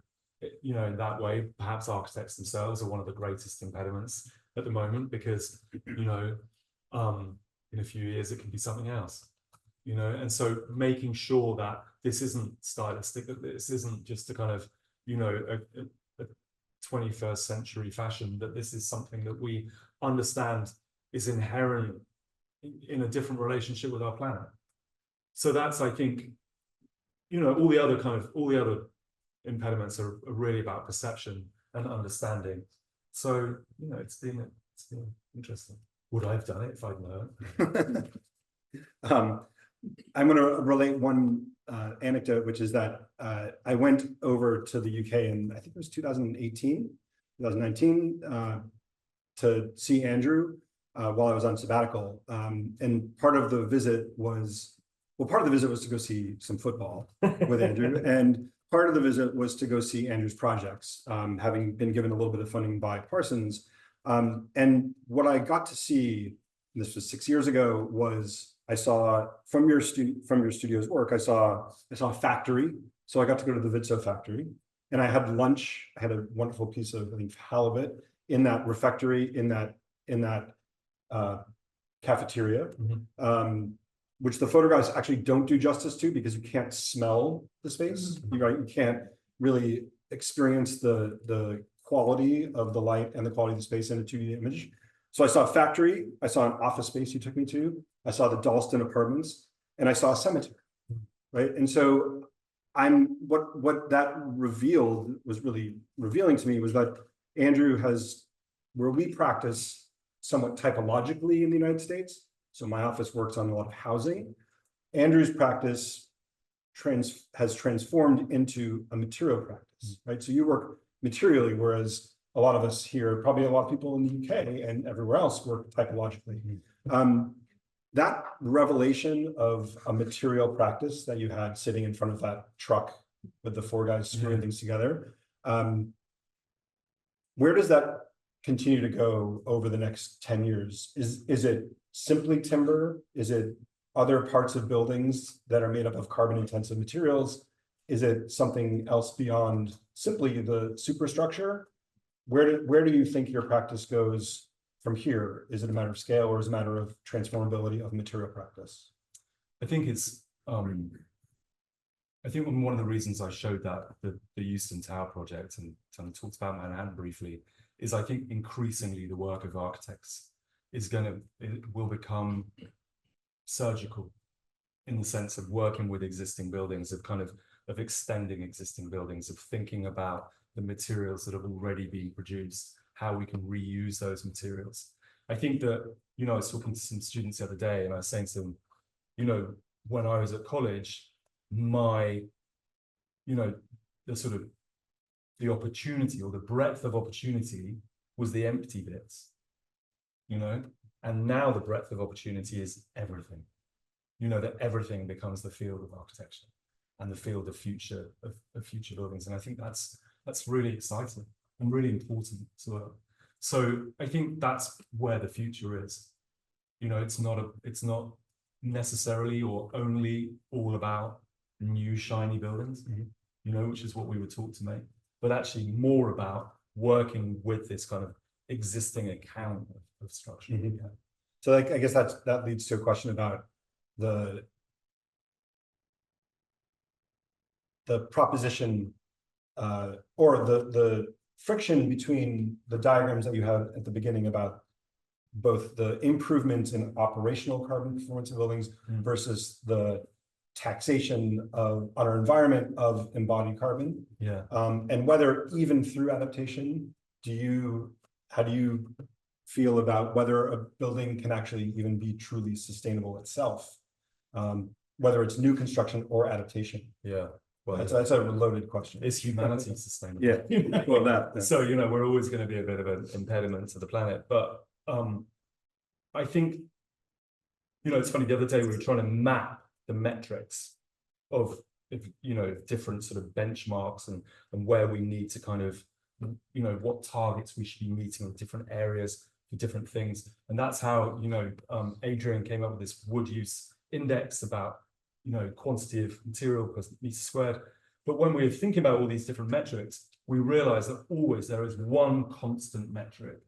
you know, in that way, perhaps architects themselves are one of the greatest impediments at the moment, because, you know, in a few years it can be something else, you know. And so making sure that this isn't stylistic, that this isn't just a kind of, you know, a 21st century fashion, that this is something that we understand is inherent in a different relationship with our planet. So that's, I think, you know, all the other impediments are really about perception and understanding. So, you know, it's been interesting. Would I have done it if I'd known? I'm going to relate one anecdote, which is that I went over to the UK in, I think it was 2018, 2019, to see Andrew while I was on sabbatical. And part of the visit was to go see some football with Andrew. And part of the visit was to go see Andrew's projects, having been given a little bit of funding by Parsons. And what I got to see, this was 6 years ago, was I saw from your studio's work, I saw a factory. So I got to go to the Vitso factory, and I had lunch. I had a wonderful piece of, I think, halibut in that refectory, in that cafeteria, which the photographs actually don't do justice to, because you can't smell the space. You can't really experience the quality of the light and the quality of the space in a 2D image. So I saw a factory, I saw an office space you took me to, I saw the Dalston apartments, and I saw a cemetery, right? And so what that revealed, was really revealing to me, was that Andrew has, where we practice somewhat typologically in the United States, so my office works on a lot of housing, Andrew's practice has transformed into a material practice, right? So you work materially, whereas a lot of us here, probably a lot of people in the UK and everywhere else, work typologically. That revelation of a material practice that you had sitting in front of that truck with the four guys screwing things together, where does that continue to go over the next 10 years? Is it simply timber? Is it other parts of buildings that are made up of carbon intensive materials? Is it something else beyond simply the superstructure? Where do you think your practice goes from here? Is it a matter of scale, or is it a matter of transformability of material practice? I think it's, I think one of the reasons I showed that, the Euston Tower project, and talked about Manhattan briefly, is I think increasingly the work of architects will become surgical, in the sense of working with existing buildings, of extending existing buildings, of thinking about the materials that have already been produced, how we can reuse those materials. I think that, you know, I was talking to some students the other day, and I was saying to them, you know, when I was at college, the opportunity, or the breadth of opportunity, was the empty bits, you know, and now the breadth of opportunity is everything, you know, that everything becomes the field of architecture and the field of future buildings. And I think that's really exciting and really important as well. So I think that's where the future is. You know, it's not necessarily or only all about new shiny buildings, you know, which is what we were taught to make, but actually more about working with this kind of existing account of structure. So I guess that leads to a question about the proposition, or the friction between the diagrams that you have at the beginning about both the improvements in operational carbon performance of buildings versus the taxation on our environment of embodied carbon. And whether, even through adaptation, how do you feel about whether a building can actually even be truly sustainable itself, whether it's new construction or adaptation? Well, that's a loaded question. Is humanity sustainable? Well, that. So, you know, we're always going to be a bit of an impediment to the planet. But I think, you know, it's funny, the other day we were trying to map the metrics of different sort of benchmarks and where we need to kind of, what targets we should be meeting in different areas for different things. And that's how, Adrian came up with this wood use index about, quantity of material per meter squared. But when we're thinking about all these different metrics, we realize that always there is one constant metric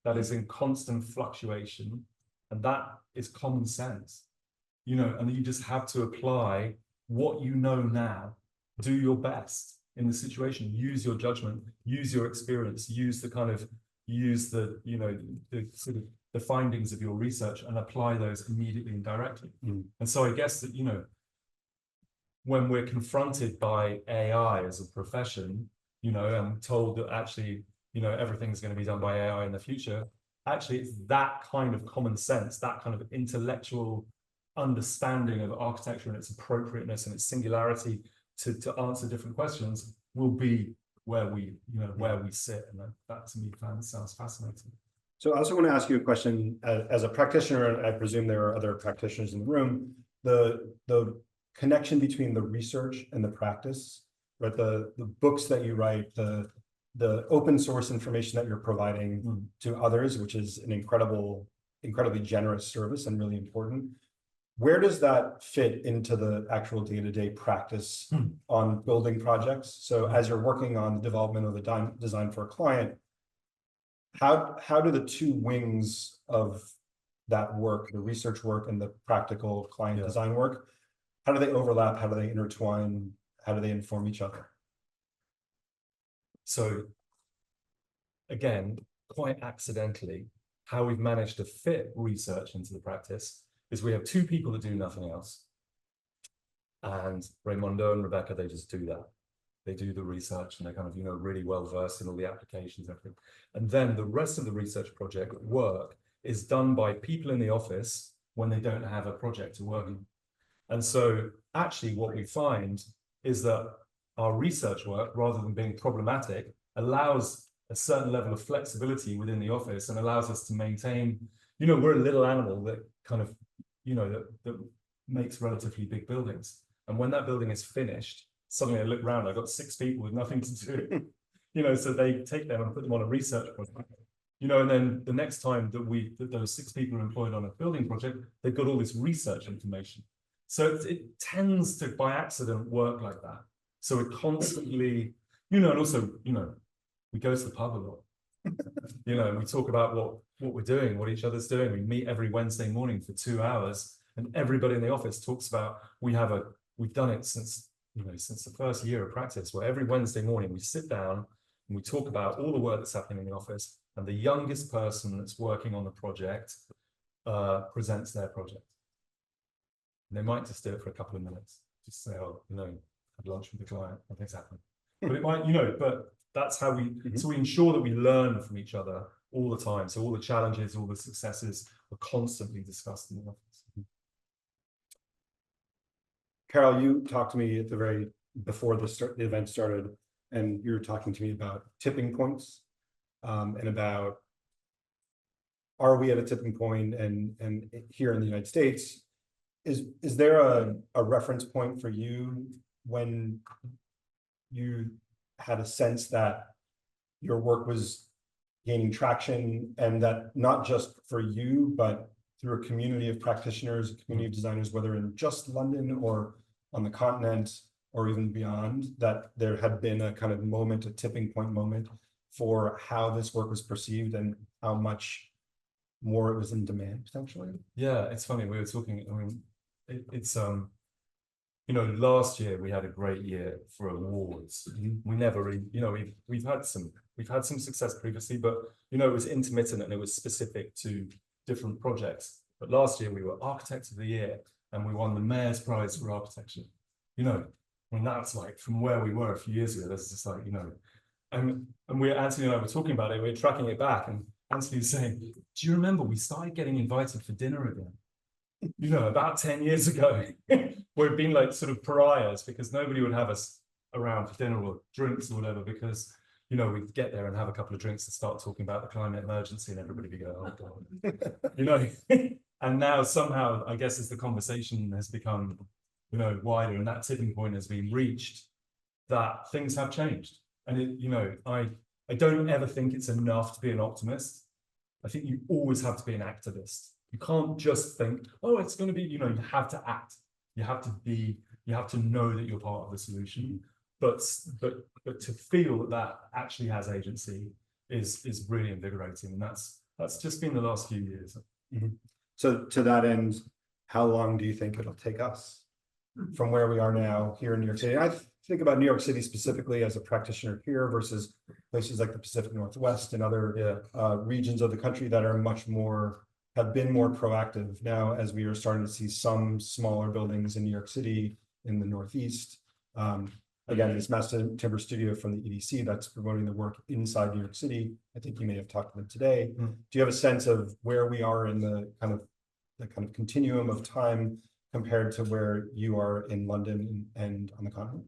that is in constant fluctuation, and that is common sense, and you just have to apply what you know now, do your best in the situation, use your judgment, use your experience, use the sort of the findings of your research and apply those immediately and directly. And so I guess that, when we're confronted by AI as a profession, and told that actually, everything's going to be done by AI in the future, actually it's that kind of common sense, that kind of intellectual understanding of architecture and its appropriateness and its singularity to answer different questions will be where we sit. And that to me sounds fascinating. So I also want to ask you a question as a practitioner, and I presume there are other practitioners in the room, the connection between the research and the practice, right? The books that you write, the open source information that you're providing to others, which is an incredibly generous service and really important. Where does that fit into the actual day-to-day practice on building projects? So as you're working on the development of the design for a client, how do the two wings of that work, the research work and the practical client design work, how do they overlap? How do they intertwine? How do they inform each other? So again, quite accidentally, how we've managed to fit research into the practice is we have two people that do nothing else. And Raymondo and Rebecca, they just do that. They do the research and they're kind of, really well versed in all the applications and everything. And then the rest of the research project work is done by people in the office when they don't have a project to work on. And so actually what we find is that our research work, rather than being problematic, allows a certain level of flexibility within the office and allows us to maintain, we're a little animal that kind of, that makes relatively big buildings. And when that building is finished, suddenly I look around, I've got 6 people with nothing to do, so they take them and put them on a research project, and then the next time that those 6 people are employed on a building project, they've got all this research information. So it tends to, by accident, work like that. So it constantly, and also, we go to the pub a lot, and we talk about what we're doing, what each other's doing. We meet every Wednesday morning for 2 hours, and everybody in the office talks about, we've done it since the first year of practice, where every Wednesday morning we sit down and we talk about all the work that's happening in the office, and the youngest person that's working on the project presents their project. And they might just do it for a couple of minutes, just say, had lunch with the client, nothing's happened. But it might, but that's how so we ensure that we learn from each other all the time. So all the challenges, all the successes are constantly discussed in the office. Carol, you talked to me before the event started, and you were talking to me about tipping points, and about, are we at a tipping point? And here in the United States, is there a reference point for you when you had a sense that your work was gaining traction, and that not just for you, but through a community of practitioners, a community of designers, whether in just London or on the continent or even beyond, that there had been a kind of moment, a tipping point moment for how this work was perceived and how much more it was in demand potentially? Yeah, it's funny, we were talking, it's last year we had a great year for awards. We never really, we've had some success previously, but it was intermittent and it was specific to different projects. But last year we were Architect of the Year and we won the Mayor's Prize for Architecture. That's like from where we were a few years ago. That's just like, and Anthony and I were talking about it, we were tracking it back, and Anthony was saying, do you remember we started getting invited for dinner again? About 10 years ago, we've been like sort of pariahs because nobody would have us around for dinner or drinks or whatever, because, we'd get there and have a couple of drinks and start talking about the climate emergency and everybody would go, oh God, And now somehow, I guess, as the conversation has become wider, and that tipping point has been reached, that things have changed. And I don't ever think it's enough to be an optimist. I think you always have to be an activist. You can't just think, oh, it's going to be, you have to act. You have to know that you're part of the solution. But to feel that actually has agency is really invigorating. And that's just been the last few years. Mm-hmm. So to that end, how long do you think it'll take us from where we are now here in New York City? I think about New York City specifically as a practitioner here versus places like the Pacific Northwest and other regions of the country that are have been more proactive now, as we are starting to see some smaller buildings in New York City in the Northeast. Again, this Master Timber Studio from the EDC that's promoting the work inside New York City. I think you may have talked to them today. Do you have a sense of where we are in the kind of continuum of time compared to where you are in London and on the continent?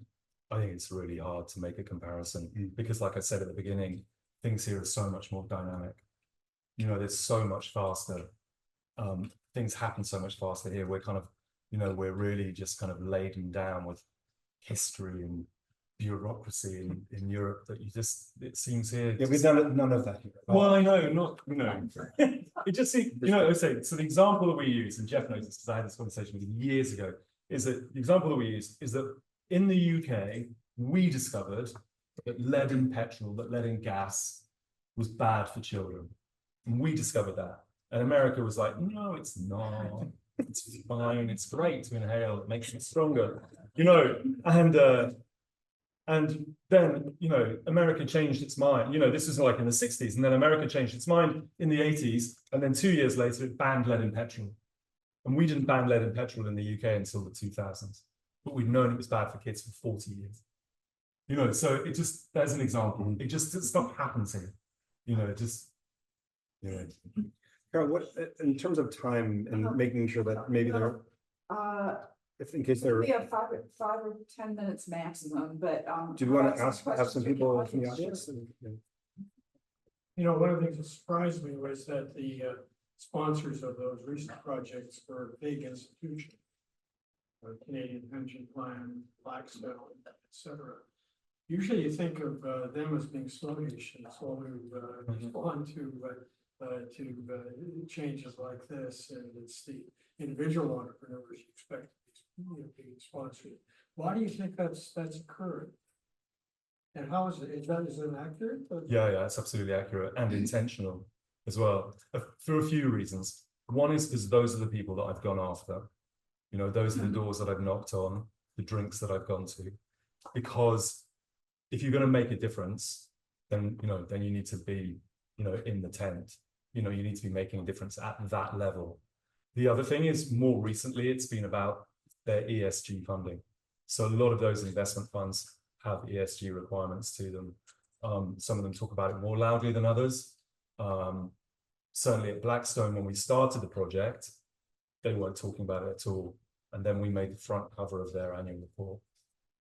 I think it's really hard to make a comparison because, like I said at the beginning, things here are so much more dynamic. There's so much faster. Things happen so much faster here. We're kind of, we're really just kind of laden down with history and bureaucracy in Europe that it seems here. Yeah, we've done none of that here. Well, I know, it just seems, I say, so the example that we use, and Jeff knows this because I had this conversation with him years ago, is that the example that we use is that in the UK, we discovered that lead in petrol, that lead in gas was bad for children. And we discovered that. And America was like, no, it's not. It's fine. It's great to inhale. It makes it stronger. And then, America changed its mind. This was like in the 60s. And then America changed its mind in the 80s. And then 2 years later, it banned lead in petrol. And we didn't ban lead in petrol in the UK until the 2000s. But we'd known it was bad for kids for 40 years. So it just, there's an example. It just, stuff happens here. Carol, what in terms of time and making sure that maybe if in case we have 5 or 10 minutes maximum, but do you want to have some people from the audience? One of the things that surprised me was that the sponsors of those recent projects were big institutions. Canadian Pension Plan, Blackstone, etc. Usually you think of them as being sluggish and slow to respond to changes like this, and it's the individual entrepreneurs you expect to be sponsored. Why do you think that's occurred? And how is it? Is it accurate? Yeah, it's absolutely accurate and intentional as well, for a few reasons. One is because those are the people that I've gone after. Those are the doors that I've knocked on, the drinks that I've gone to. Because if you're going to make a difference, then you need to be, in the tent. You need to be making a difference at that level. The other thing is, more recently, it's been about their ESG funding. So a lot of those investment funds have ESG requirements to them. Some of them talk about it more loudly than others. Certainly at Blackstone, when we started the project, they weren't talking about it at all. And then we made the front cover of their annual report.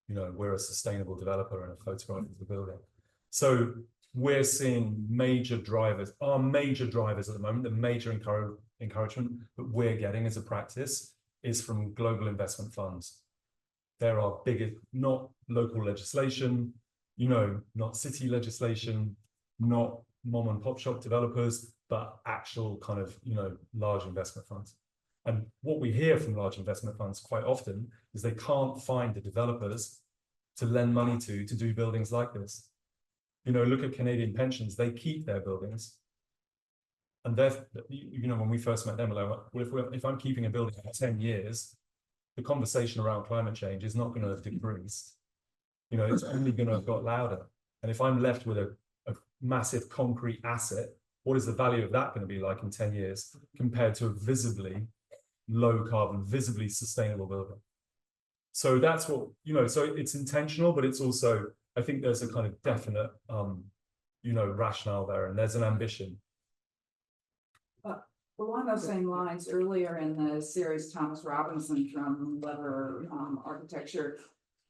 We're a sustainable developer and a photograph of the building. So we're seeing major drivers at the moment. The major encouragement that we're getting as a practice is from global investment funds. There are bigger, not local legislation, not city legislation, not mom and pop shop developers, but actual kind of, large investment funds. And what we hear from large investment funds quite often is they can't find the developers to lend money to do buildings like this. Look at Canadian pensions, they keep their buildings. And when we first met them, we're like, well, if I'm keeping a building for 10 years, the conversation around climate change is not going to have decreased. It's only going to have got louder. And if I'm left with a massive concrete asset, what is the value of that going to be like in 10 years compared to a visibly low carbon, visibly sustainable building? So that's what, so it's intentional, but it's also, I think there's a kind of definite, rationale there, and there's an ambition. Along those same lines, earlier in the series, Thomas Robinson from Lever Architecture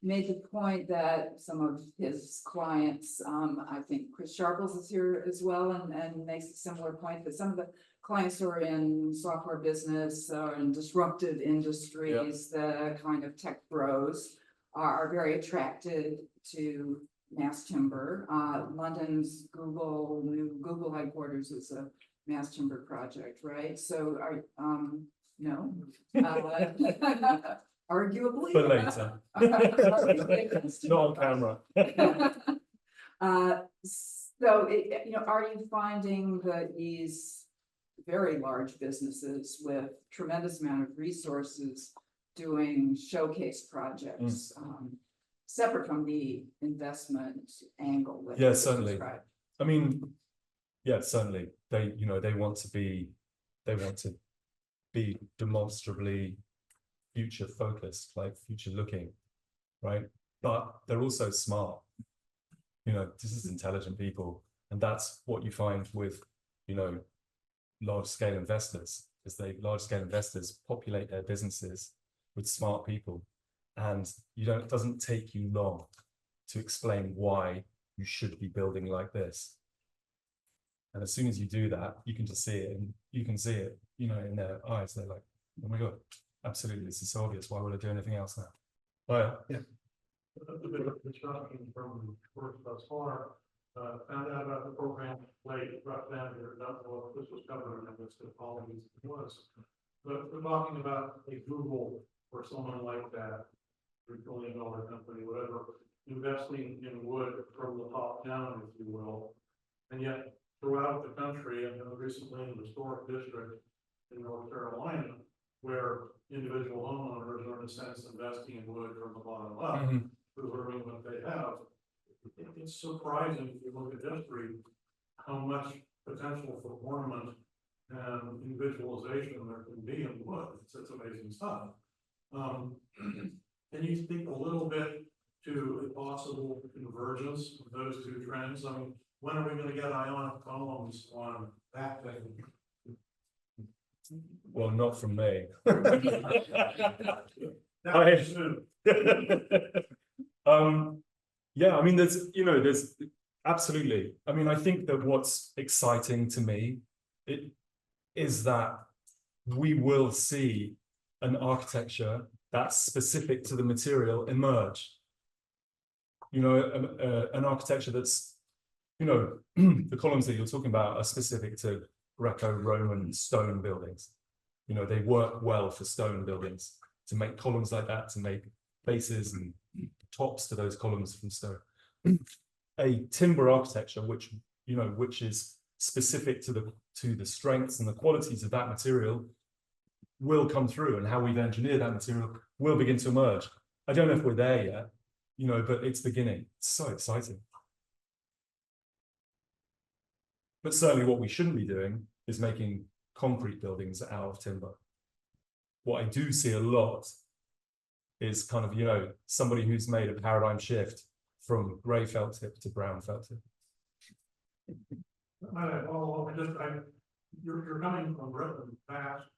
made the point that some of his clients, I think Chris Sharples is here as well, and makes a similar point that some of the clients who are in software business or in disruptive industries, the kind of tech bros, are very attracted to mass timber. London's new Google headquarters is a mass timber project, right? So no. Arguably. For later. Not on camera. So, are you finding that these very large businesses with tremendous amount of resources doing showcase projects, separate from the investment angle? That Yeah, you certainly. described? I mean, yeah, certainly. They want to be demonstrably future focused, like future looking, right? But they're also smart. This is intelligent people, and that's what you find with, large scale investors, is large scale investors populate their businesses with smart people, and it doesn't take you long to explain why you should be building like this. And as soon as you do that, you can just see it, and you can see it, in their eyes. They're like, oh my God, absolutely, this is so obvious. Why would I do anything else now? Yeah. A bit of disruption from work thus far. Found out about the program late, brought down here, don't know if this was covered in this, apologies if it was. But we're talking about a Google or someone like that, $3 billion company, whatever, investing in wood from the top down, if you will. And yet throughout the country, and recently in the historic district in North Carolina, where individual homeowners are in a sense investing in wood from the bottom up, preserving what they have. It's surprising if you look at history, how much potential for ornament and individualization there can be in wood. It's amazing stuff. Can you speak a little bit to a possible convergence of those two trends? I mean, when are we going to get ionic columns on that thing? Well, not from me. Yeah, I mean, there's absolutely. I mean, I think that what's exciting to me is that we will see an architecture that's specific to the material emerge. An architecture that's, the columns that you're talking about are specific to Greco-Roman stone buildings. They work well for stone buildings, to make columns like that, to make bases and tops to those columns from stone. A timber architecture, which is specific to the strengths and the qualities of that material, will come through, and how we've engineered that material will begin to emerge. I don't know if we're there yet, but it's beginning. It's so exciting. But certainly what we shouldn't be doing is making concrete buildings out of timber. What I do see a lot is kind of, somebody who's made a paradigm shift from grey felt tip to brown felt tip. You're coming from Britain, vast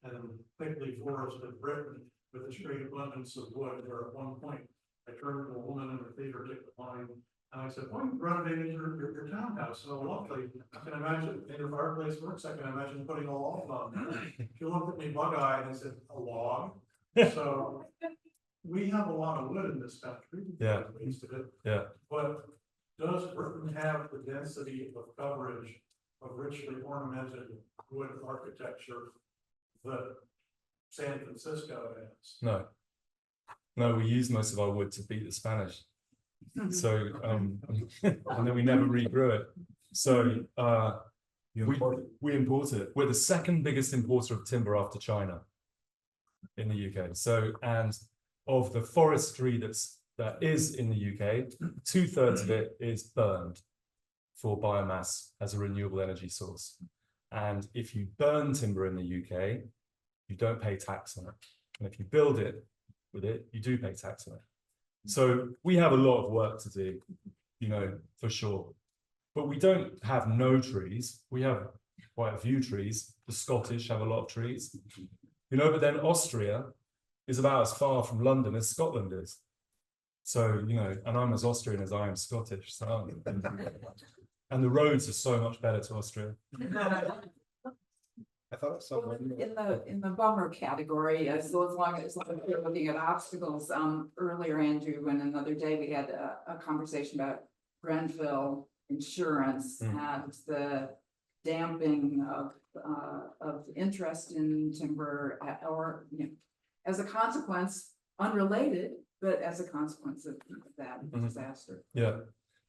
and thickly forested Britain with a straight abundance of wood, where at one point I turned to a woman in the theater ticket line and I said, "Why are you renovating your townhouse so lovely? I can imagine, in your fireplace works, I can imagine putting a log on there." She looked at me bug-eyed and said, "A log?" So we have a lot of wood in this country. Yeah. Yeah. But does Britain have the density of coverage of richly ornamented wood architecture that San Francisco has? No, we use most of our wood to beat the Spanish. So and then we never regrew it. So we import it. We're the second biggest importer of timber after China in the UK. So, and of the forestry that is in the UK, 2/3 of it is burned for biomass as a renewable energy source. And if you burn timber in the UK, you don't pay tax on it. And if you build it with it, you do pay tax on it. So we have a lot of work to do, for sure. But we don't have no trees. We have quite a few trees. The Scottish have a lot of trees, but then Austria is about as far from London as Scotland is. So, you know, and I'm as Austrian as I am Scottish, so and the roads are so much better to Austria. I thought it was In the bummer category, as long as we're looking at obstacles, earlier, Andrew, and another day, we had a conversation about Grenfell insurance and the damping of interest in timber, or, you know, as a consequence, unrelated, but as a consequence of that disaster. Yeah,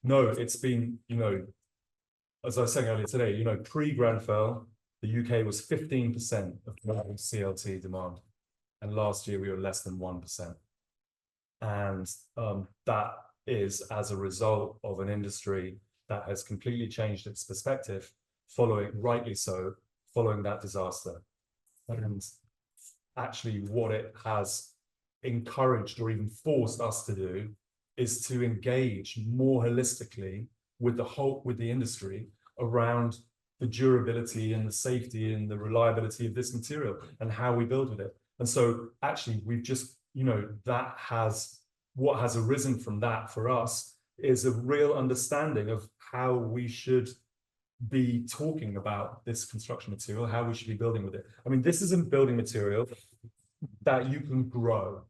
no, it's been, you know, as I was saying earlier today, you know, pre-Grenfell, the UK was 15% of global CLT demand, and last year we were less than 1%. And that is as a result of an industry that has completely changed its perspective, rightly so, following that disaster. And actually what it has encouraged or even forced us to do is to engage more holistically with the industry around the durability and the safety and the reliability of this material and how we build with it. And so actually we've just, you know, what has arisen from that for us is a real understanding of how we should be talking about this construction material, how we should be building with it. I mean, this is a building material that you can grow,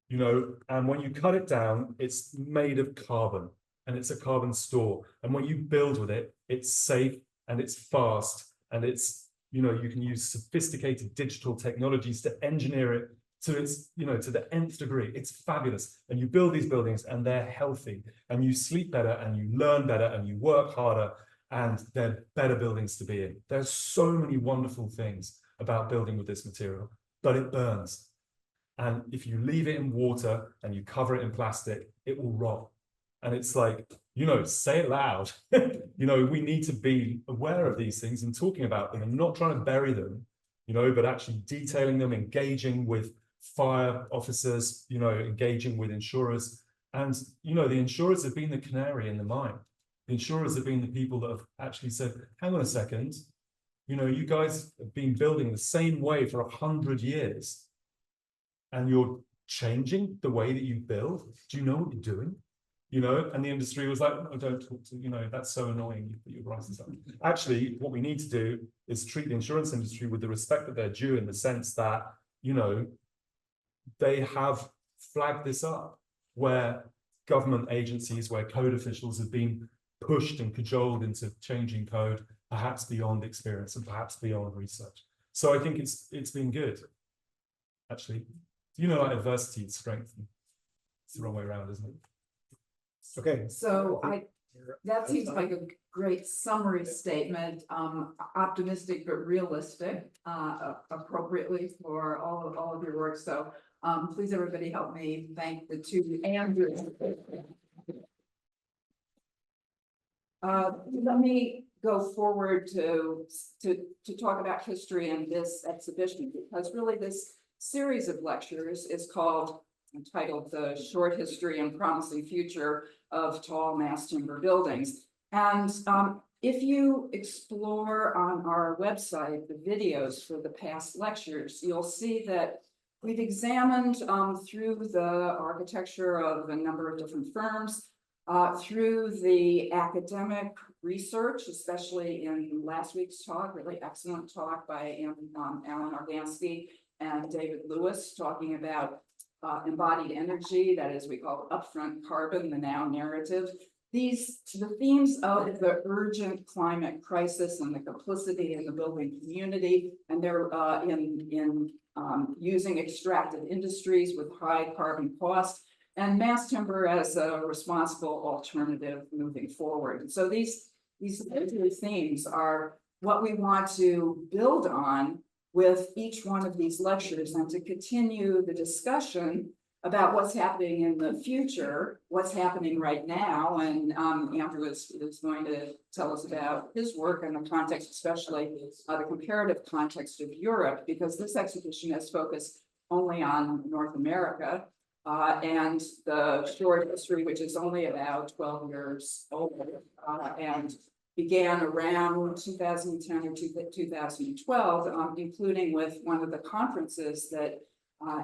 you know, and when you cut it down, it's made of carbon and it's a carbon store. And when you build with it, it's safe and it's fast and it's, you know, you can use sophisticated digital technologies to engineer it to its, you know, to the nth degree. It's fabulous. And you build these buildings and they're healthy and you sleep better and you learn better and you work harder and they're better buildings to be in. There's so many wonderful things about building with this material, but it burns. And if you leave it in water and you cover it in plastic, it will rot. And it's like, you know, say it loud. You know, we need to be aware of these things and talking about them and not trying to bury them, you know, but actually detailing them, engaging with fire officers, you know, engaging with insurers. And, you know, the insurers have been the canary in the mine. The insurers have been the people that have actually said, hang on a second, you know, you guys have been building the same way for 100 years and you're changing the way that you build. Do you know what you're doing? You know, and the industry was like, oh, don't talk to, you know, that's so annoying, you put your prices up. Actually, what we need to do is treat the insurance industry with the respect that they're due, in the sense that, you know, they have flagged this up, where government agencies, where code officials have been pushed and cajoled into changing code, perhaps beyond experience and perhaps beyond research. So I think it's been good, actually. You know, like adversity is strength. It's the wrong way around, isn't it? Okay. So that seems like a great summary statement, optimistic but realistic, appropriately for all of your work. So please, everybody, help me thank the two Andrews. Let me go forward to talk about history in this exhibition, because really this series of lectures is entitled The Short History and Promising Future of Tall Mass Timber Buildings. And if you explore on our website the videos for the past lectures, you'll see that we've examined through the architecture of a number of different firms, through the academic research, especially in last week's talk, really excellent talk by Alan Organsky and David Lewis, talking about embodied energy, that is, we call upfront carbon, the now narrative. The themes of the urgent climate crisis and the complicity in the building community, and they're in using extractive industries with high carbon costs, and mass timber as a responsible alternative moving forward. And so these themes are what we want to build on with each one of these lectures, and to continue the discussion about what's happening in the future, what's happening right now. And Andrew is going to tell us about his work in the context, especially the comparative context of Europe, because this exhibition is focused only on North America, and the short history, which is only about 12 years old, and began around 2010 or 2012, including with one of the conferences that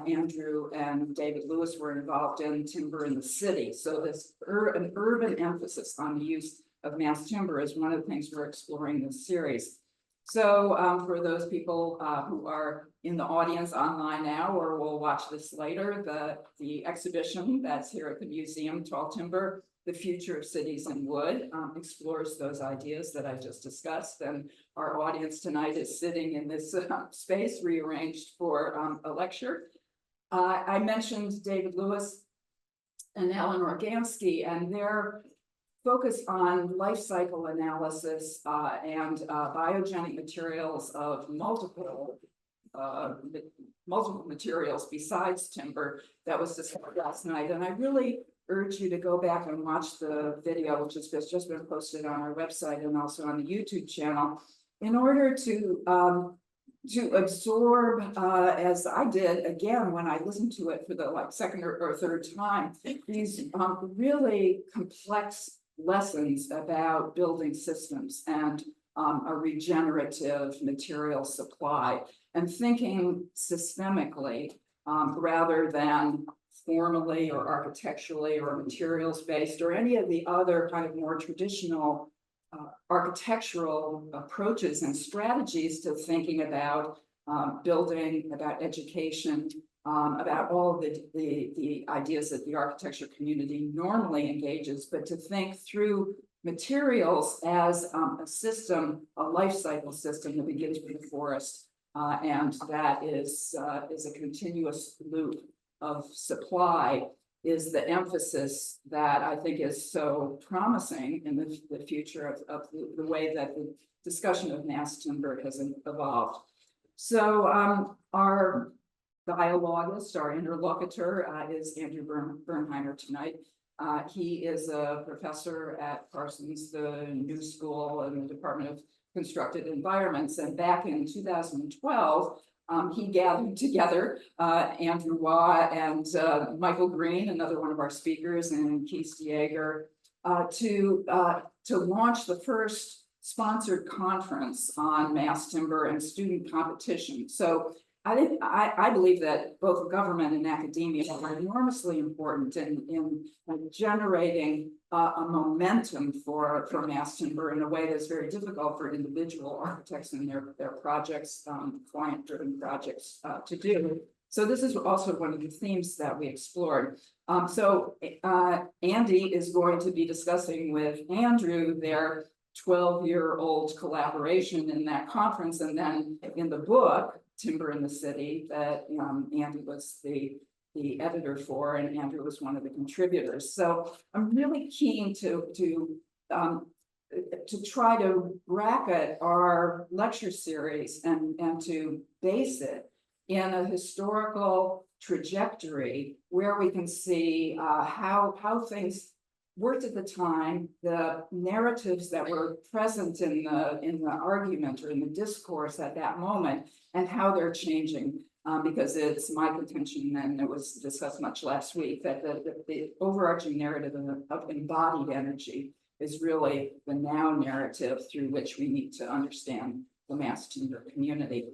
Andrew and David Lewis were involved in timber in the city. So this an urban emphasis on the use of mass timber is one of the things we're exploring in this series. So for those people who are in the audience online now or will watch this later, the exhibition that's here at the museum, Tall Timber, The Future of Cities in Wood, explores those ideas that I just discussed. And our audience tonight is sitting in this space rearranged for a lecture. I mentioned David Lewis and Eleanor Gansky and their focus on life cycle analysis and biogenic materials of multiple materials besides timber that was discovered last night. And I really urge you to go back and watch the video, which has just been posted on our website and also on the YouTube channel, in order to absorb, as I did again when I listened to it for the second or third time, these really complex lessons about building systems and a regenerative material supply and thinking systemically rather than formally or architecturally or materials based or any of the other kind of more traditional architectural approaches and strategies to thinking about building, about education, about all the ideas that the architecture community normally engages, but to think through materials as a system, a life cycle system that begins with the forest, and that is a continuous loop of supply, is the emphasis that I think is so promising in the future of the way that the discussion of mass timber has evolved. So our dialoguist, our interlocutor is Andrew Bernheimer tonight. He is a professor at Parsons, the New School and the Department of Constructed Environments. And back in 2012, he gathered together Andrew Waugh and Michael Green, another one of our speakers, and Keith Yeager, to launch the first sponsored conference on mass timber and student competition. So I believe that both government and academia are enormously important in generating a momentum for mass timber in a way that's very difficult for individual architects and their projects, client-driven projects to do. So this is also one of the themes that we explored. So Andy is going to be discussing with Andrew their 12-year-old collaboration in that conference, and then in the book, Timber in the City, that Andy was the editor for, and Andrew was one of the contributors. So I'm really keen to try to bracket our lecture series and to base it in a historical trajectory where we can see how things worked at the time, the narratives that were present in the argument or in the discourse at that moment, and how they're changing. Because it's my contention, and it was discussed much last week, that the overarching narrative of embodied energy is really the now narrative through which we need to understand the mass timber community.